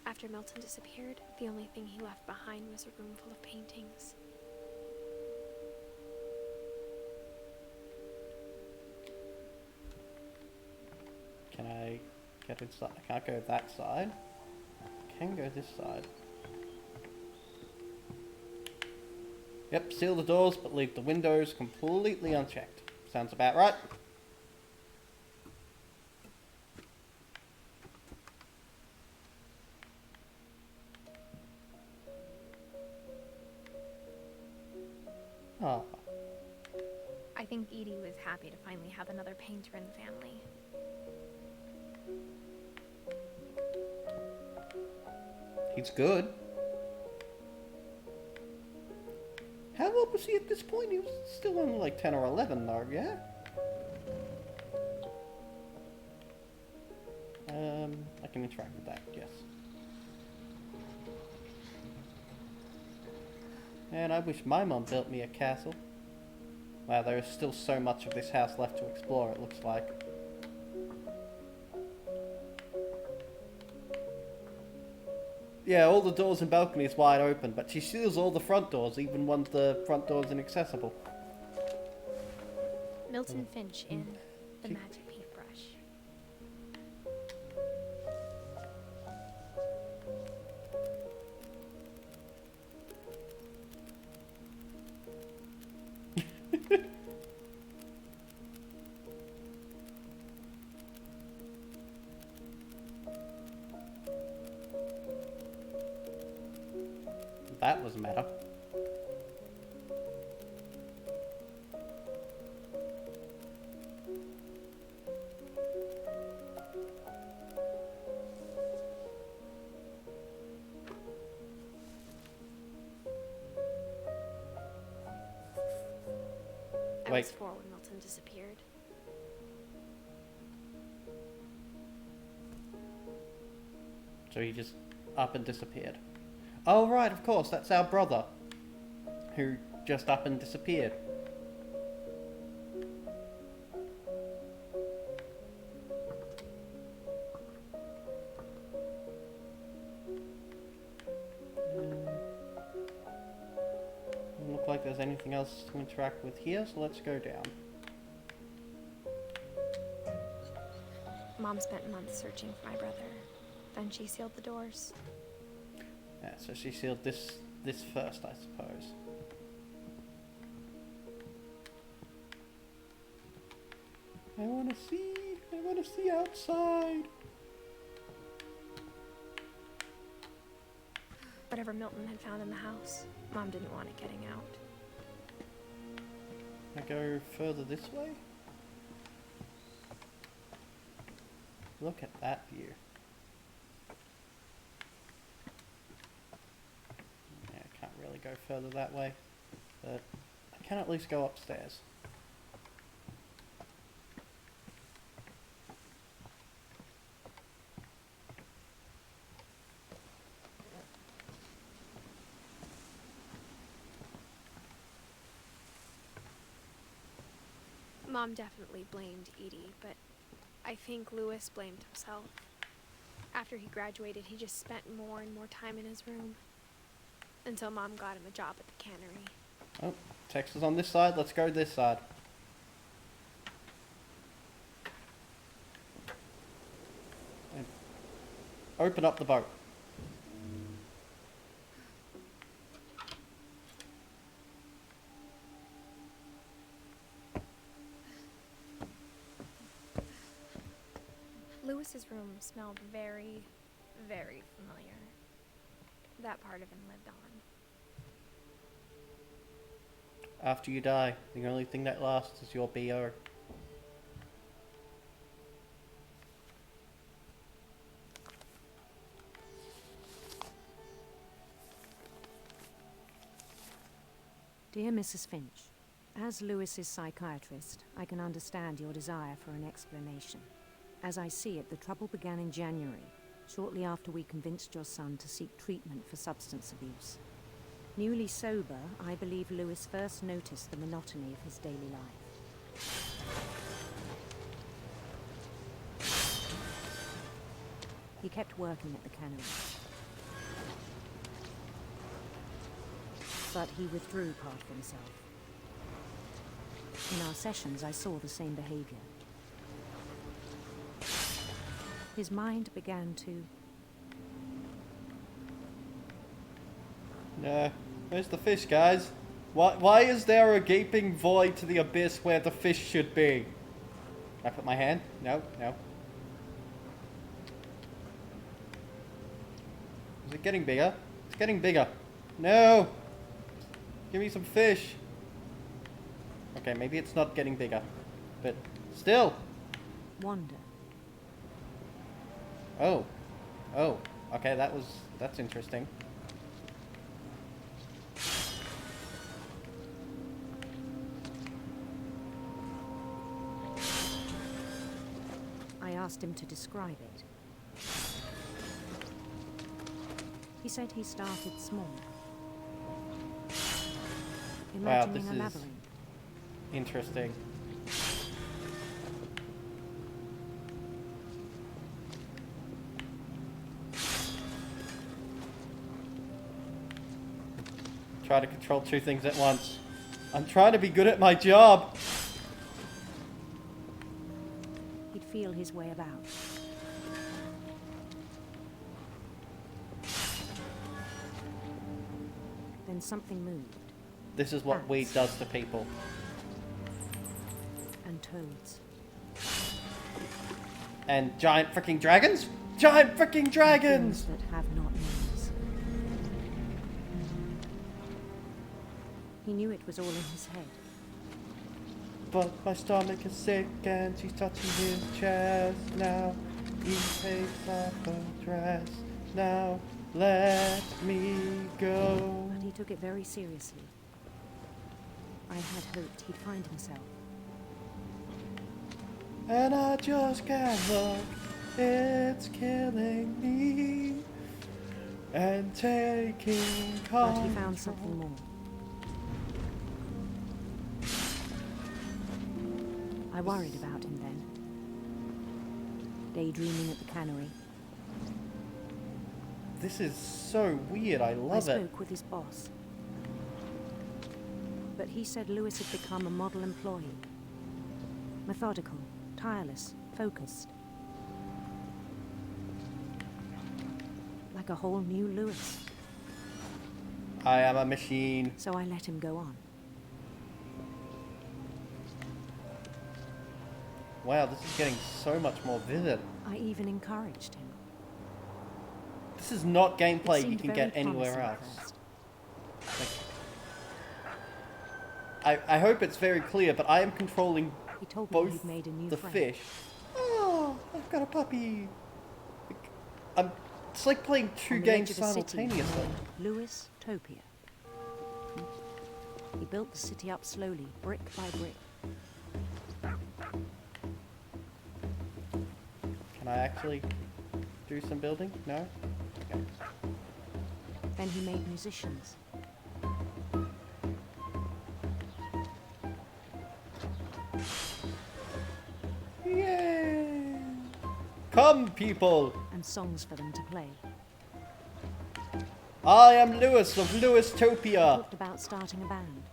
After Milton disappeared, the only thing he left behind was a room full of paintings. Can I get inside? I can't go that side. I can go this side. Yep, seal the doors, but leave the windows completely unchecked. Sounds about right. Oh. I think Edie was happy to finally have another painter in the family. He's good. How old was he at this point? He was still only like 10 or 11 though, yeah? I can interact with that, yes. And I wish my mum built me a castle. Wow, there is still so much of this house left to explore, it looks like. Yeah, all the doors and balconies wide open, but she seals all the front doors, even when the front door is inaccessible. Milton Finch in The Magic Paintbrush. That was meta. I was 4 when Milton disappeared. So he just up and disappeared. Oh right, of course, that's our brother. Who just up and disappeared. Doesn't look like there's anything else to interact with here, so let's go down. Mom spent months searching for my brother. Then she sealed the doors. Yeah, so she sealed this first, I suppose. I wanna see. I wanna see outside. Whatever Milton had found in the house, Mom didn't want it getting out. I go further this way? Look at that view. Yeah, I can't really go further that way, but I can at least go upstairs. Mom definitely blamed Edie, but I think Louis blamed himself. After he graduated, he just spent more and more time in his room. Until Mom got him a job at the cannery. Oh, text is on this side. Let's go this side. And open up the boat. Louis's room smelled very, very familiar. That part of him lived on. After you die, the only thing that lasts is your BO. Dear Mrs. Finch, as Louis's psychiatrist, I can understand your desire for an explanation. As I see it, the trouble began in January, shortly after we convinced your son to seek treatment for substance abuse. Newly sober, I believe Louis first noticed the monotony of his daily life. He kept working at the cannery. But he withdrew part of himself. In our sessions, I saw the same behavior. His mind began to... Yeah, where's the fish, guys? Why is there a gaping void to the abyss where the fish should be? Can I put my hand? No, no. Is it getting bigger? It's getting bigger. No! Give me some fish. Okay, maybe it's not getting bigger. But still. Wonder. Oh. Oh. Okay, that's interesting. I asked him to describe it. He said he started small. Wow, Imagining this a is labyrinth. interesting. Try to control two things at once. I'm trying to be good at my job. He'd feel his way about. Then something moved. This is what weed does to people. And toads. And giant freaking dragons? Giant freaking dragons! Things that have not names. He knew it was all in his head. But my stomach is sick and she's touching his chest now. He takes off her dress now. Let me go. But he took it very seriously. I had hoped he'd find himself. And I just can't look. It's killing me. And taking control. But he found something more. I worried about him then. Daydreaming at the cannery. This is so weird. I love I it. spoke with his boss. But he said Louis had become a model employee. Methodical, tireless, focused. Like a whole new Louis. I am a machine. So I let him go on. Wow, this is getting so much more vivid. I even encouraged him. This is not It gameplay you seemed can very get anywhere promising at else. first. I hope it's very clear, but I am controlling He told me both he'd made a new the friend. fish. Oh, I've got a puppy. It's like playing two On the games edge of a city simultaneously. named Lewis Topia. He built the city up slowly, brick by brick. Can I actually do some building? No? Okay. Then he made musicians. Yay! Come, people! And songs for them to play. I am Lewis of He Lewistopia. talked about starting a band.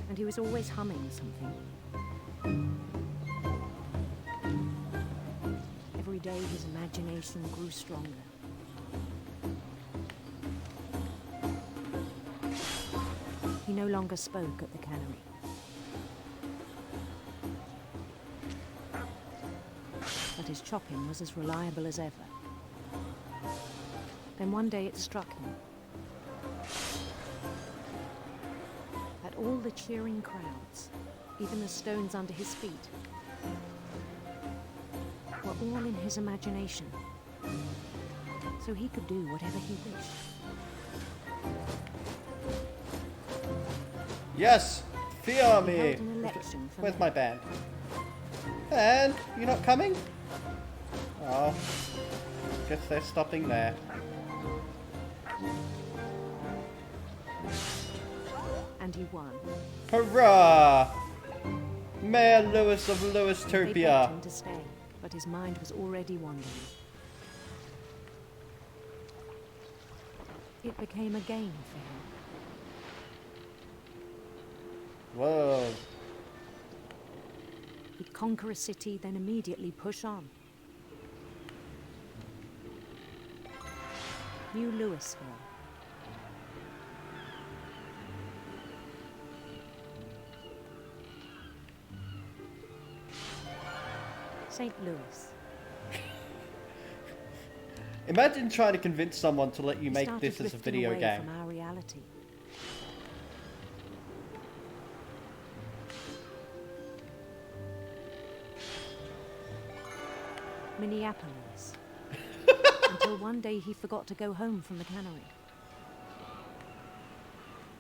And he was always humming something. Every day his imagination grew stronger. He no longer spoke at the cannery. But his chopping was as reliable as ever. Then one day it struck him. At all the cheering crowds, even the stones under his feet, were all in his imagination. So he could do whatever he wished. Yes! Fear He held me! an election for Where's mayor. my band? And you're not coming? Oh. Guess they're stopping there. And he won. Hurrah! Mayor Lewis of They begged Lewistopia. him to stay, but his mind was already wandering. It became a game for him. Whoa. He'd conquer a city, then immediately push on. New Louisville. St. Louis. Imagine trying to convince someone to let you We make started this as a drifting video away game. from our reality. Minneapolis. Until one day he forgot to go home from the cannery.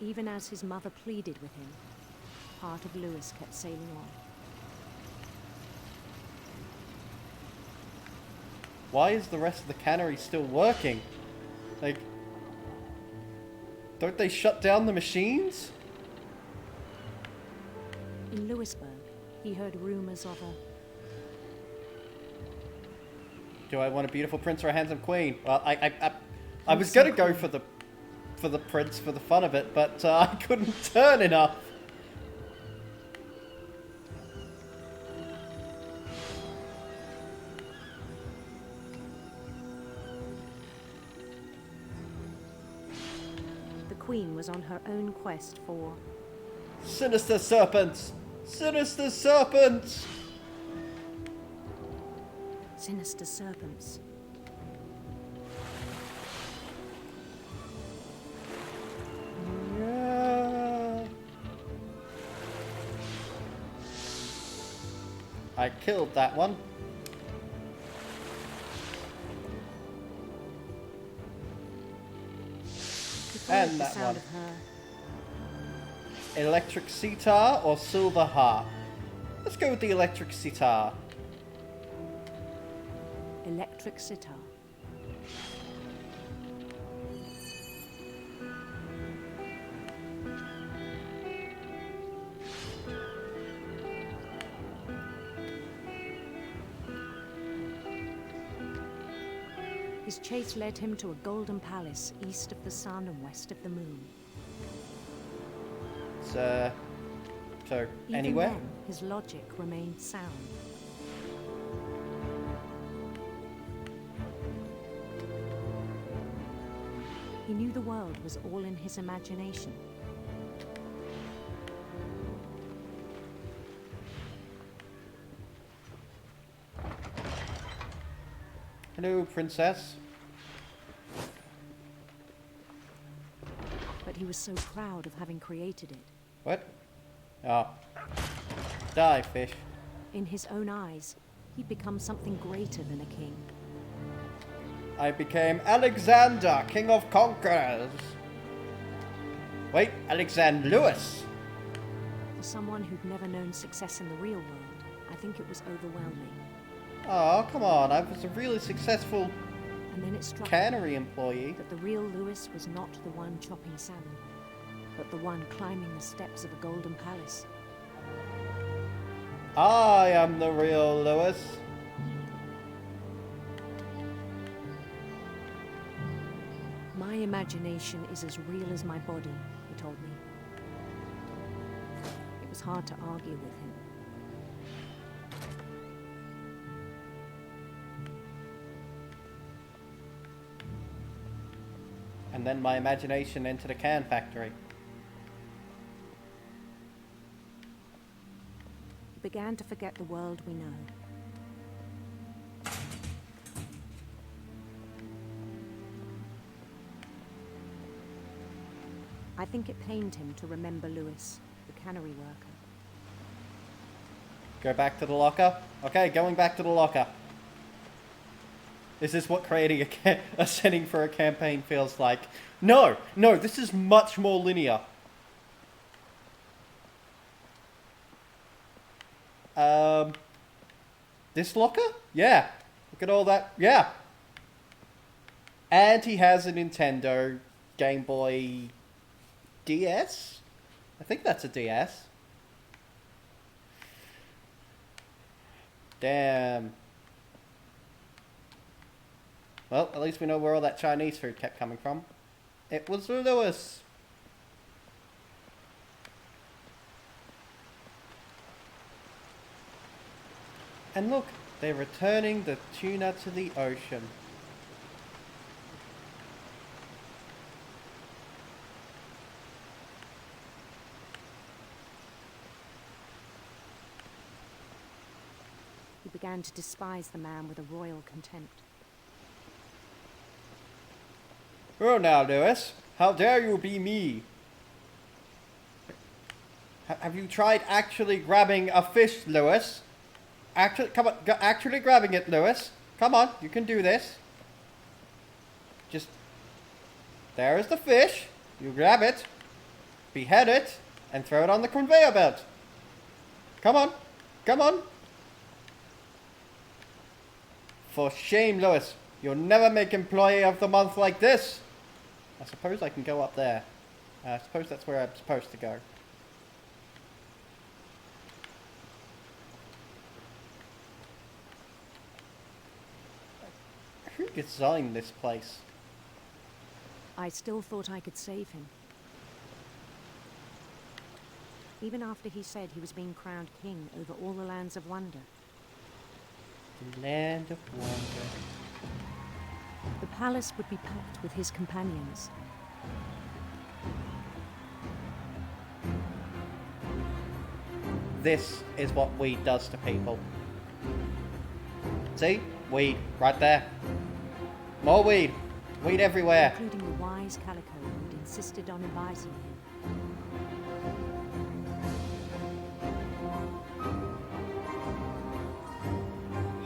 Even as his mother pleaded with him, part of Lewis kept sailing on. Why is the rest of the cannery still working? Like, don't they shut down the machines? In Lewisburg, he heard rumors of a Do I want a beautiful prince or a handsome queen? Well, I was gonna go for the prince for the fun of it, but I couldn't turn enough. The queen was on her own quest for Sinister serpents! Sinister serpents! sinister serpents. Yeah. I killed that one. He followed And the that sound one. of her Electric sitar or silver harp? Let's go with the electric sitar. electric sitar. His chase led him to a golden palace east of the sun and west of the moon. So Even anywhere? then, his logic remained sound. He knew the world was all in his imagination. Hello, princess. But he was so proud of having created it. What? Oh. Die, fish. In his own eyes, he'd become something greater than a king. I became Alexander, King of Conquerors. Wait, Alexander Lewis. For someone who'd never known success in the real world, I think it was overwhelming. Oh, come on. I was a really successful And then it struck cannery me employee. that the real Lewis was not the one chopping salmon, but the one climbing the steps of a golden palace. I am the real Lewis. My imagination is as real as my body, he told me. It was hard to argue with him. And then my imagination entered a can factory. He began to forget the world we know. I think it pained him to remember Lewis, the cannery worker. Go back to the locker? Okay, going back to the locker. Is this what creating a setting for a campaign feels like? No, this is much more linear. This locker? Yeah. Look at all that. Yeah. And he has a Nintendo Game Boy DS? I think that's a DS. Damn. Well, at least we know where all that Chinese food kept coming from. It was Lewis. And look, they're returning the tuna to the ocean. He began to despise the man with a royal contempt. Oh, now, Lewis, how dare you be me? Have you tried actually grabbing a fish, Lewis? Come on, actually grabbing it, Lewis. Come on, you can do this. Just, there is the fish. You grab it, behead it, and throw it on the conveyor belt. Come on, come on. For shame, Lewis. You'll never make Employee of the Month like this. I suppose I can go up there. I suppose that's where I'm supposed to go. Who designed this place? I still thought I could save him. Even after he said he was being crowned king over all the lands of wonder. The land of wonder. The palace would be packed with his companions. This is what weed does to people. See? Weed. Right there. More weed. Weed everywhere. Including the wise Calico who'd insisted on inviting him.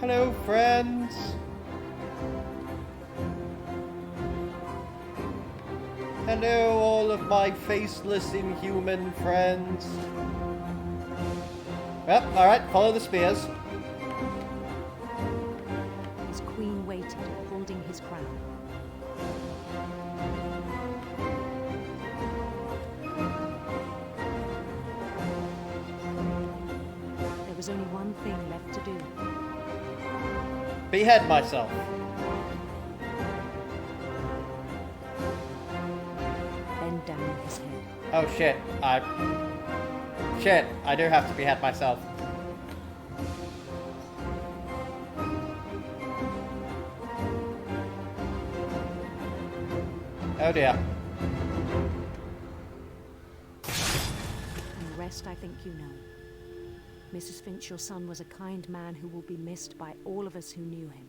Hello, friends. Hello, all of my faceless inhuman friends. Well, alright, follow the spears. His queen waited, holding his crown. There was only one thing left to do. Behead myself. Bend down his head. Oh shit, Shit, I do have to behead myself. Oh dear. And the rest I think you know. Mrs. Finch, your son was a kind man who will be missed by all of us who knew him.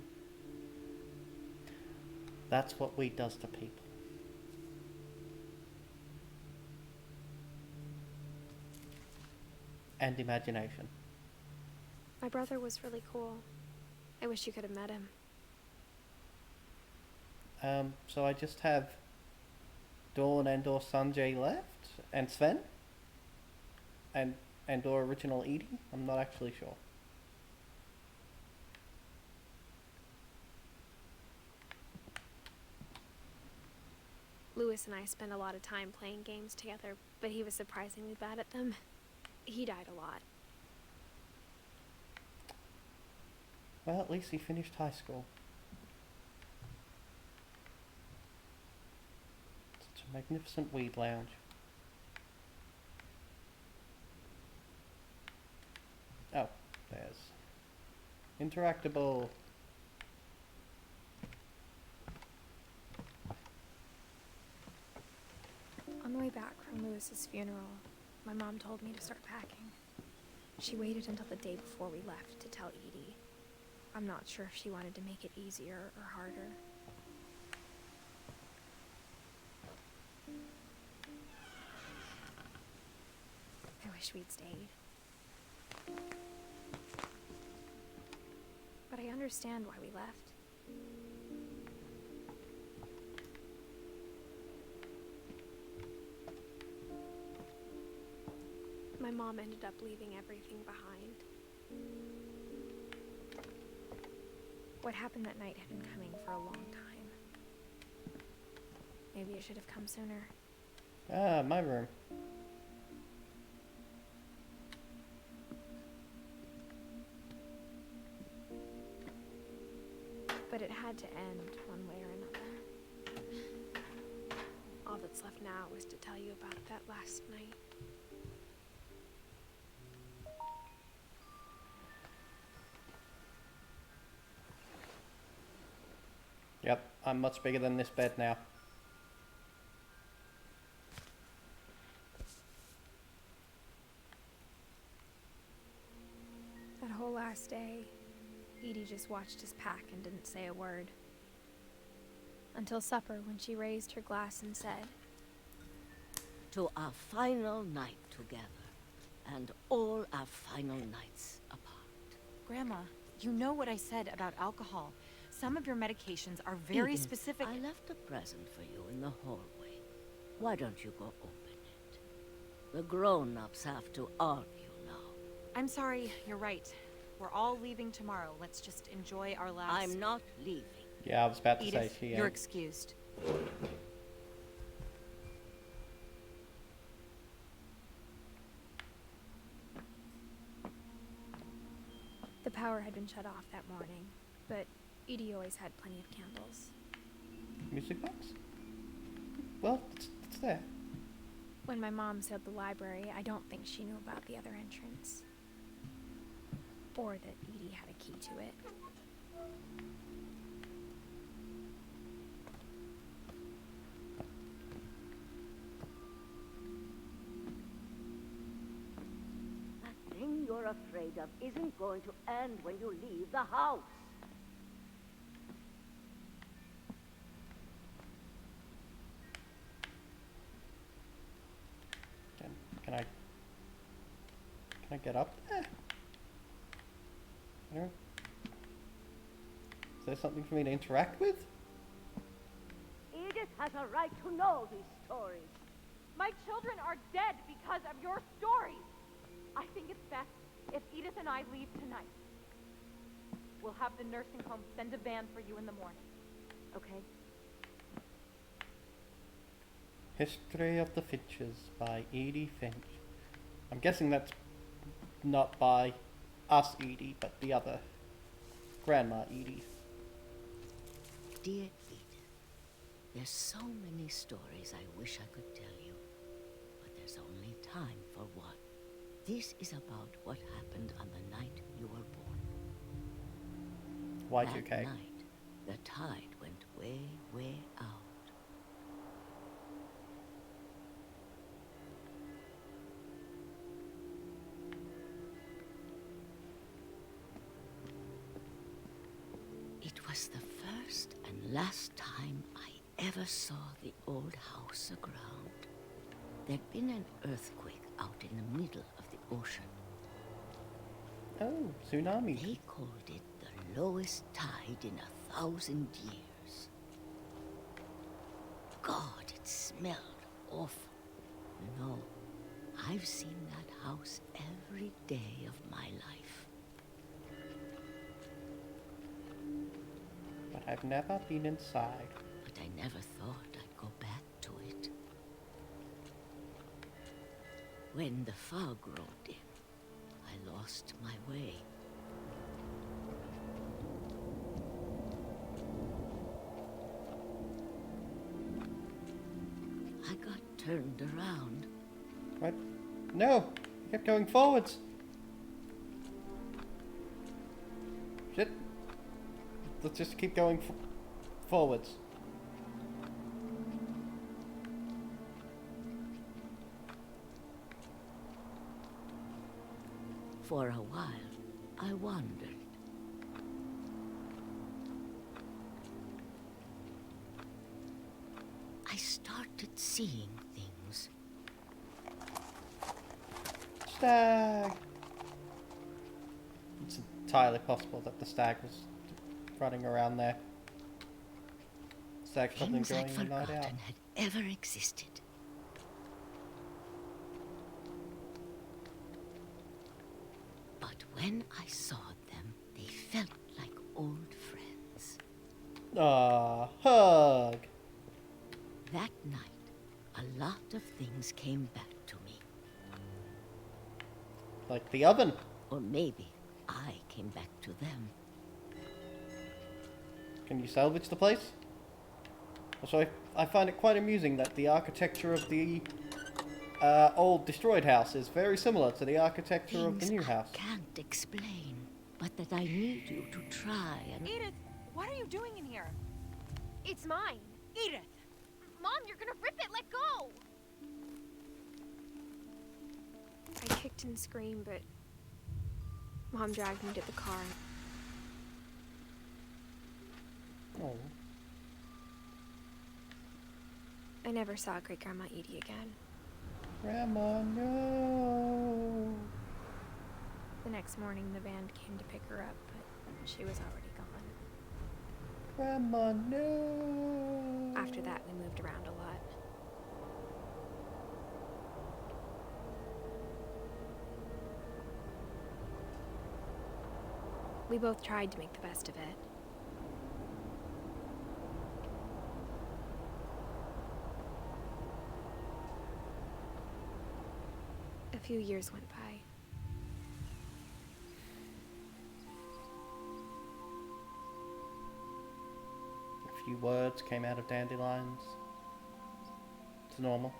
That's what weed does to people. And imagination. My brother was really cool. I wish you could have met him. So I just have Dawn and/or Sanjay left, and Sven, and/or original Edie. I'm not actually sure. Lewis and I spent a lot of time playing games together, but he was surprisingly bad at them. He died a lot. Well, at least he finished high school. Such a magnificent weed lounge. Oh, there's interactable. On the way back from Lewis's funeral, my mom told me to start packing. She waited until the day before we left to tell Edie. I'm not sure if she wanted to make it easier or harder. I wish we'd stayed. But I understand why we left. My mom ended up leaving everything behind. What happened that night had been coming for a long time. Maybe it should have come sooner. Ah, my room. But it had to end one way or another. All that's left now was to tell you about that last night. Yep, I'm much bigger than this bed now. That whole last day, Edie just watched us pack and didn't say a word. Until supper, when she raised her glass and said, "To our final night together, and all our final nights apart." Grandma, you know what I said about alcohol. Some of your medications are very Edith, specific. I left a present for you in the hallway. Why don't you go open it? The grown-ups have to argue now. I'm sorry, you're right. We're all leaving tomorrow. Let's just enjoy our last... I'm not leaving. Yeah, I was about to Edith, say she you're ain't. excused. the power had been shut off that morning, but Edie always had plenty of candles. Music box? Well, it's there. When my mom sealed the library, I don't think she knew about the other entrance. Or that Edie had a key to it. The thing you're afraid of isn't going to end when you leave the house. Can I get up there? I don't... Is there something for me to interact with? Edith has a right to know these stories. My children are dead because of your stories. I think it's best if Edith and I leave tonight. We'll have the nursing home send a van for you in the morning. Okay? History of the Finches by Edie Finch. I'm guessing that's not by us Edie, but the other Grandma Edie. Dear Edith, there's so many stories I wish I could tell you, but there's only time for one. This is about what happened on the night you were born. Y2K. That night, the tide went way, way out. It It was the first and last time I ever saw the old house aground. There'd been an earthquake out in the middle of the ocean. Oh, tsunami. They called it the lowest tide in 1,000 years. God, it smelled awful. No, I've seen that house every day of my life. But I've never been inside. But I never thought I'd go back to it. When the fog rolled in, I lost my way. I got turned around. What? No! You kept going forwards! Shit. Let's just keep going forwards. For a while, I wandered. I started seeing things. Stag! It's entirely possible that the stag was running around there. Stag's probably Things I'd enjoying the night out. forgotten had ever existed. But when I saw them, they felt like old friends. Ah, hug! That night, a lot of things came back to me. Like the oven. Or maybe I came back to them. Can you salvage the place? Also, I find it quite amusing that the architecture of the old destroyed house is very similar to the architecture of the new house. I can't explain, but that I need you to try and... Edith, what are you doing in here? It's mine. Edith! Mom, you're gonna rip it! Let go! I kicked and screamed, but Mom dragged me to the car. Oh. I never saw Great Grandma Edie again. Grandma, no! The next morning, the band came to pick her up, but she was already gone. Grandma, no! After that, we moved around a lot. We both tried to make the best of it. A few years went by. A few words came out of Dandelions. It's normal.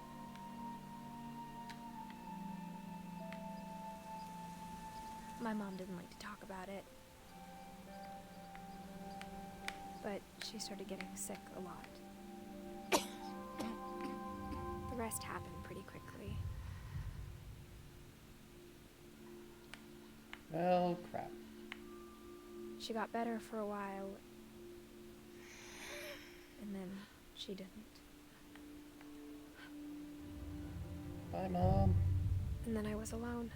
My mom didn't like to talk about it. But she started getting sick a lot. The rest happened pretty quickly. Well, crap. She got better for a while, and then she didn't. Bye, Mom. And then I was alone.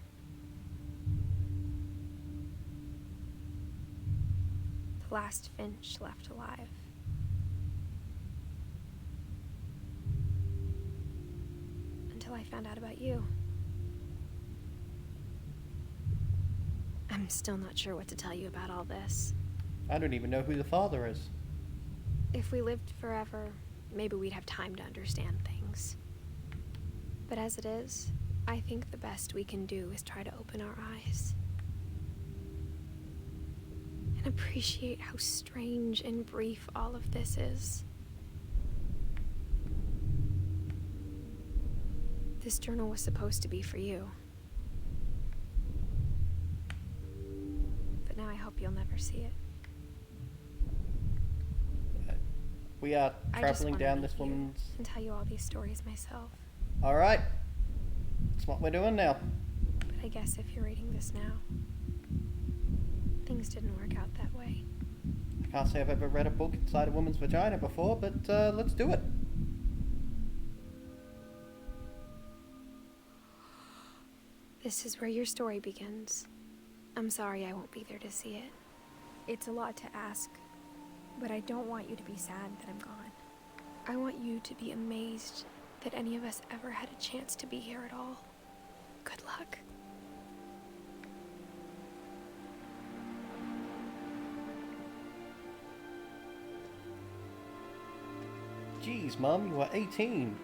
The last Finch left alive. Until I found out about you. I'm still not sure what to tell you about all this. I don't even know who the father is. If we lived forever, maybe we'd have time to understand things. But as it is, I think the best we can do is try to open our eyes. And appreciate how strange and brief all of this is. This journal was supposed to be for you. But now I hope you'll never see it. We are I just traveling wanna down meet this you woman's... and tell you all these stories myself. Alright. That's what we're doing now. But I guess if you're reading this now, things didn't work out that way. I Can't say I've ever read a book inside a woman's vagina before, but let's do it. This is where your story begins. I'm sorry I won't be there to see it. It's a lot to ask, but I don't want you to be sad that I'm gone. I want you to be amazed that any of us ever had a chance to be here at all. Good luck. Jeez, Mum, you are 18.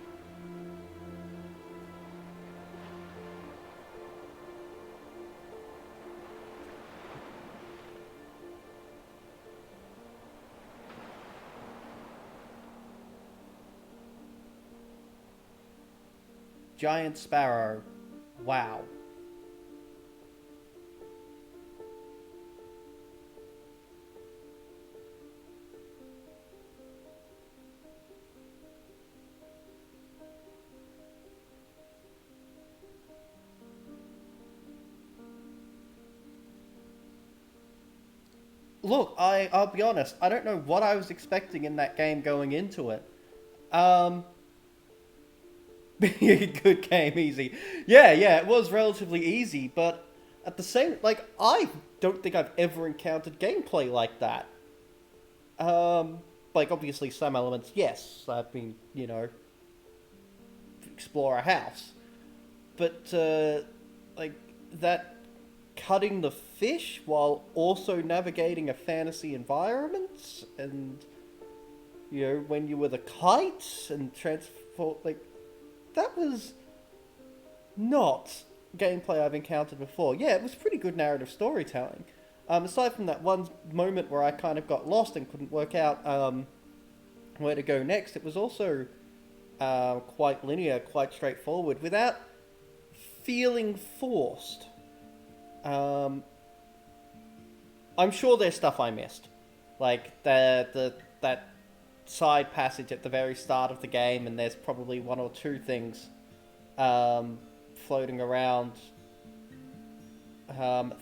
Giant sparrow. Wow. Look, I'll be honest, I don't know what I was expecting in that game going into it. Good game, easy. Yeah, it was relatively easy, but at the same, like, I don't think I've ever encountered gameplay like that. Like, obviously some elements, yes, I've been, you know, explore a house. But, like, that cutting the fish while also navigating a fantasy environment, and, you know, when you were the kite and transport, like, that was not gameplay I've encountered before. Yeah, it was pretty good narrative storytelling. Aside from that one moment where I kind of got lost and couldn't work out where to go next, it was also quite linear, quite straightforward, without feeling forced. I'm sure there's stuff I missed, like that side passage at the very start of the game, and there's probably one or two things floating around.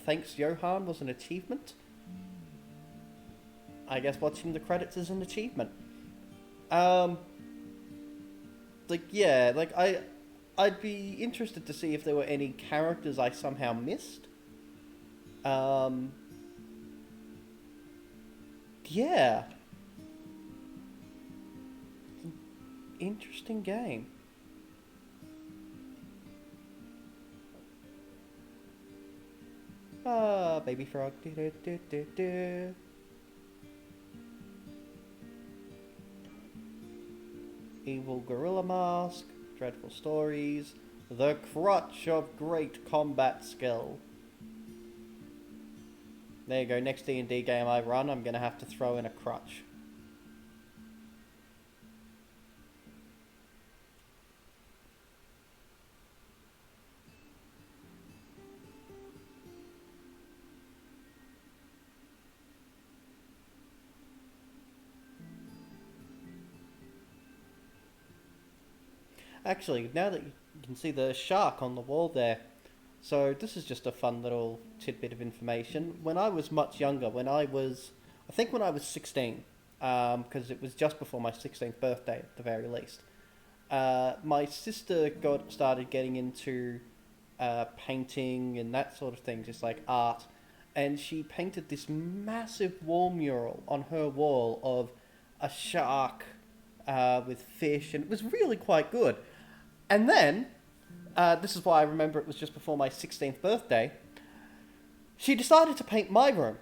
Thanks, Johan was an achievement. I guess watching the credits is an achievement. Like, yeah, like I'd be interested to see if there were any characters I somehow missed. Yeah. Interesting game. Ah, baby frog. Do, do, do, do, do. Evil gorilla mask. Dreadful stories. The crutch of great combat skill. There you go. Next D&D game I run, I'm gonna have to throw in a crutch. Actually, now that you can see the shark on the wall there, so this is just a fun little tidbit of information. When I was much younger, I think when I was 16, because it was just before my 16th birthday at the very least, my sister started getting into painting and that sort of thing, just like art, and she painted this massive wall mural on her wall of a shark with fish, and it was really quite good. And then, this is why I remember it was just before my 16th birthday, she decided to paint my room,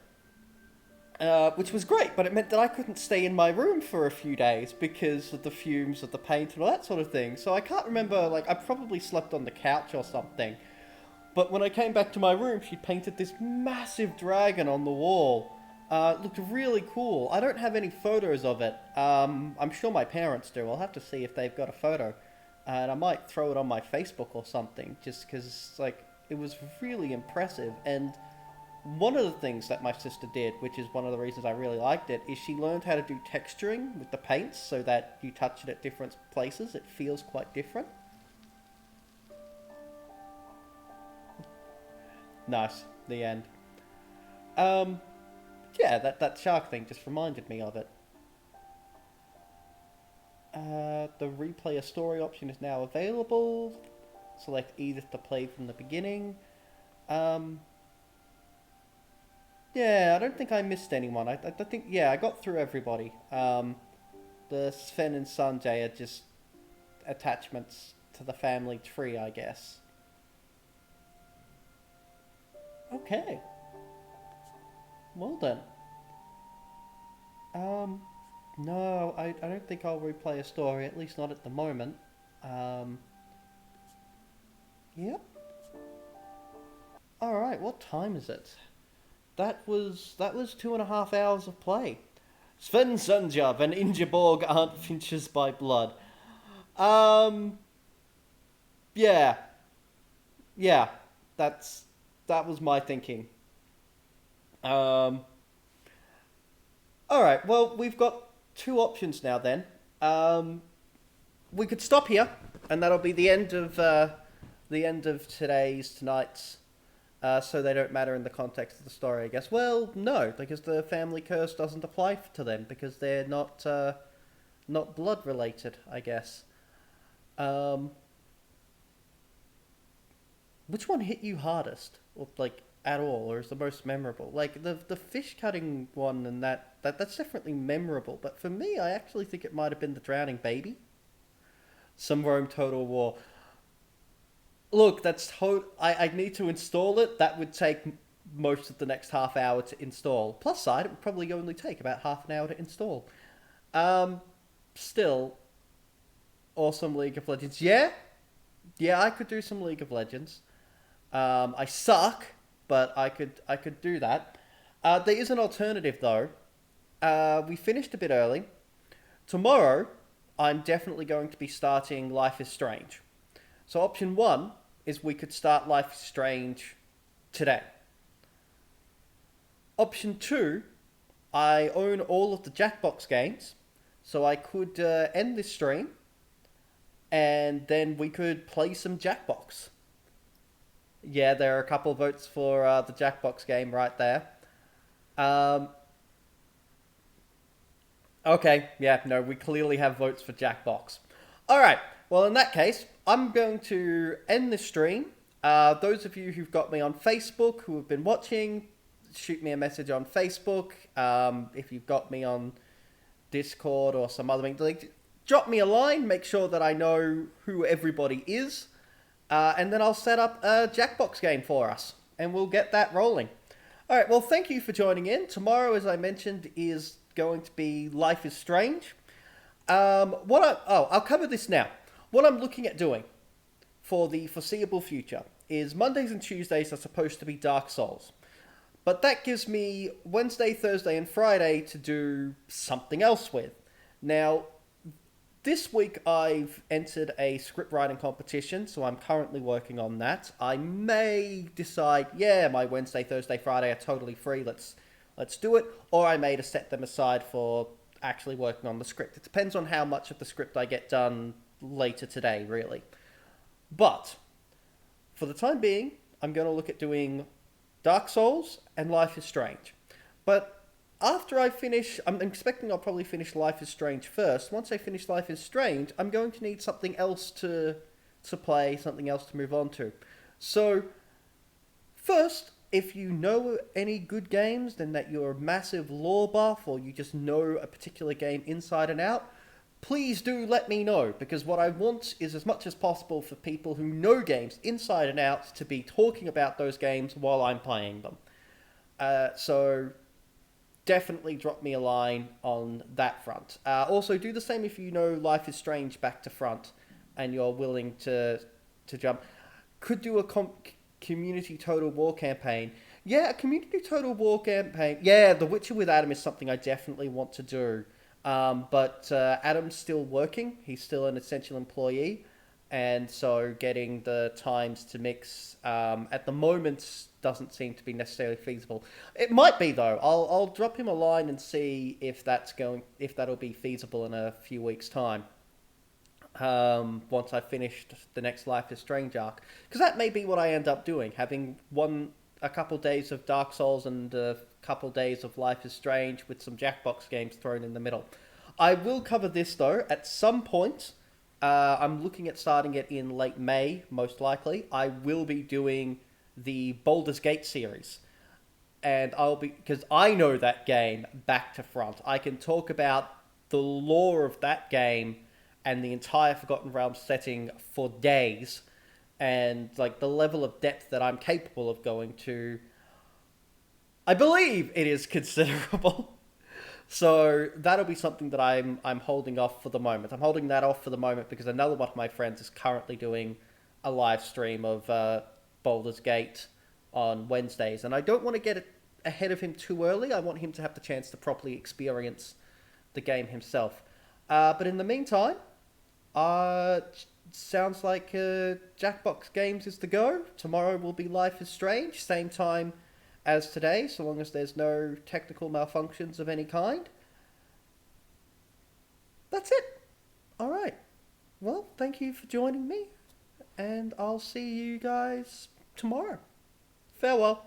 which was great, but it meant that I couldn't stay in my room for a few days because of the fumes of the paint and all that sort of thing. So I can't remember, like, I probably slept on the couch or something. But when I came back to my room, she painted this massive dragon on the wall. It looked really cool. I don't have any photos of it. I'm sure my parents do. I'll have to see if they've got a photo. And I might throw it on my Facebook or something, just because, like, it was really impressive. And one of the things that my sister did, which is one of the reasons I really liked it, is she learned how to do texturing with the paints so that you touch it at different places. It feels quite different. Nice. The end. yeah, that shark thing just reminded me of it. The replay a story option is now available. Select Edith to play from the beginning. Yeah, I don't think I missed anyone. I think, yeah, I got through everybody. The Sven and Sanjay are just attachments to the family tree, I guess. Okay. Well then. No, I don't think I'll replay a story, at least not at the moment. Yep. Alright, what time is it? That was 2.5 hours of play. Sven Sunjab and Ingeborg aren't Finches by blood. Yeah. Yeah, that was my thinking. Alright, well, we've got two options now then. We could stop here, and that'll be the end of tonight's, so they don't matter in the context of the story, I guess. Well, no, because the family curse doesn't apply to them, because they're not blood related, I guess. Which one hit you hardest, or like at all, or is the most memorable? Like the fish cutting one, and that's definitely memorable. But for me, I actually think it might have been the drowning baby. Some Rome Total War. Look, I need to install it. That would take most of the next half hour to install. Plus side, it would probably only take about half an hour to install. Still, awesome League of Legends. Yeah, I could do some League of Legends. I suck, but I could do that. There is an alternative though. We finished a bit early. Tomorrow, I'm definitely going to be starting Life is Strange. So option 1 is we could start Life is Strange today. Option 2, I own all of the Jackbox games, so I could end this stream, and then we could play some Jackbox. Yeah, there are a couple of votes for the Jackbox game right there. Okay, yeah, no, we clearly have votes for Jackbox. Alright, well in that case, I'm going to end this stream. Those of you who've got me on Facebook, who have been watching, shoot me a message on Facebook. If you've got me on Discord or some other thing, like, drop me a line, make sure that I know who everybody is. And then I'll set up a Jackbox game for us, and we'll get that rolling. Alright, well, thank you for joining in. Tomorrow, as I mentioned, is going to be Life is Strange. I'll cover this now. What I'm looking at doing for the foreseeable future is Mondays and Tuesdays are supposed to be Dark Souls. But that gives me Wednesday, Thursday, and Friday to do something else with. Now, this week I've entered a script writing competition, so I'm currently working on that. I may decide, yeah, my Wednesday, Thursday, Friday are totally free, let's do it. Or I may just set them aside for actually working on the script. It depends on how much of the script I get done later today, really. But for the time being, I'm going to look at doing Dark Souls and Life is Strange. But after I finish, I'm expecting I'll probably finish Life is Strange first. Once I finish Life is Strange, I'm going to need something else to play, something else to move on to. So, first, if you know any good games, then that you're a massive lore buff, or you just know a particular game inside and out, please do let me know, because what I want is as much as possible for people who know games inside and out to be talking about those games while I'm playing them. So definitely drop me a line on that front. Also, do the same if you know Life is Strange back to front and you're willing to jump. Could do a community Total War campaign. Yeah, a community Total War campaign. Yeah, The Witcher with Adam is something I definitely want to do. But Adam's still working. He's still an essential employee. And so getting the times to mix at the moment doesn't seem to be necessarily feasible. It might be, though. I'll drop him a line and see if that'll be feasible in a few weeks' time. Once I've finished the next Life is Strange arc. Because that may be what I end up doing. Having one a couple days of Dark Souls and a couple days of Life is Strange with some Jackbox games thrown in the middle. I will cover this though at some point. I'm looking at starting it in late May, most likely. I will be doing the Baldur's Gate series. And because I know that game back to front. I can talk about the lore of that game and the entire Forgotten Realms setting for days. And like the level of depth that I'm capable of going to, I believe it is considerable. So that'll be something that I'm holding off for the moment. I'm holding that off for the moment because another one of my friends is currently doing a live stream of Baldur's Gate on Wednesdays, and I don't want to get ahead of him too early. I want him to have the chance to properly experience the game himself. But in the meantime, sounds like Jackbox Games is the go. Tomorrow will be Life is Strange, same time as today, so long as there's no technical malfunctions of any kind. That's it. All right. Well, thank you for joining me, and I'll see you guys tomorrow. Farewell.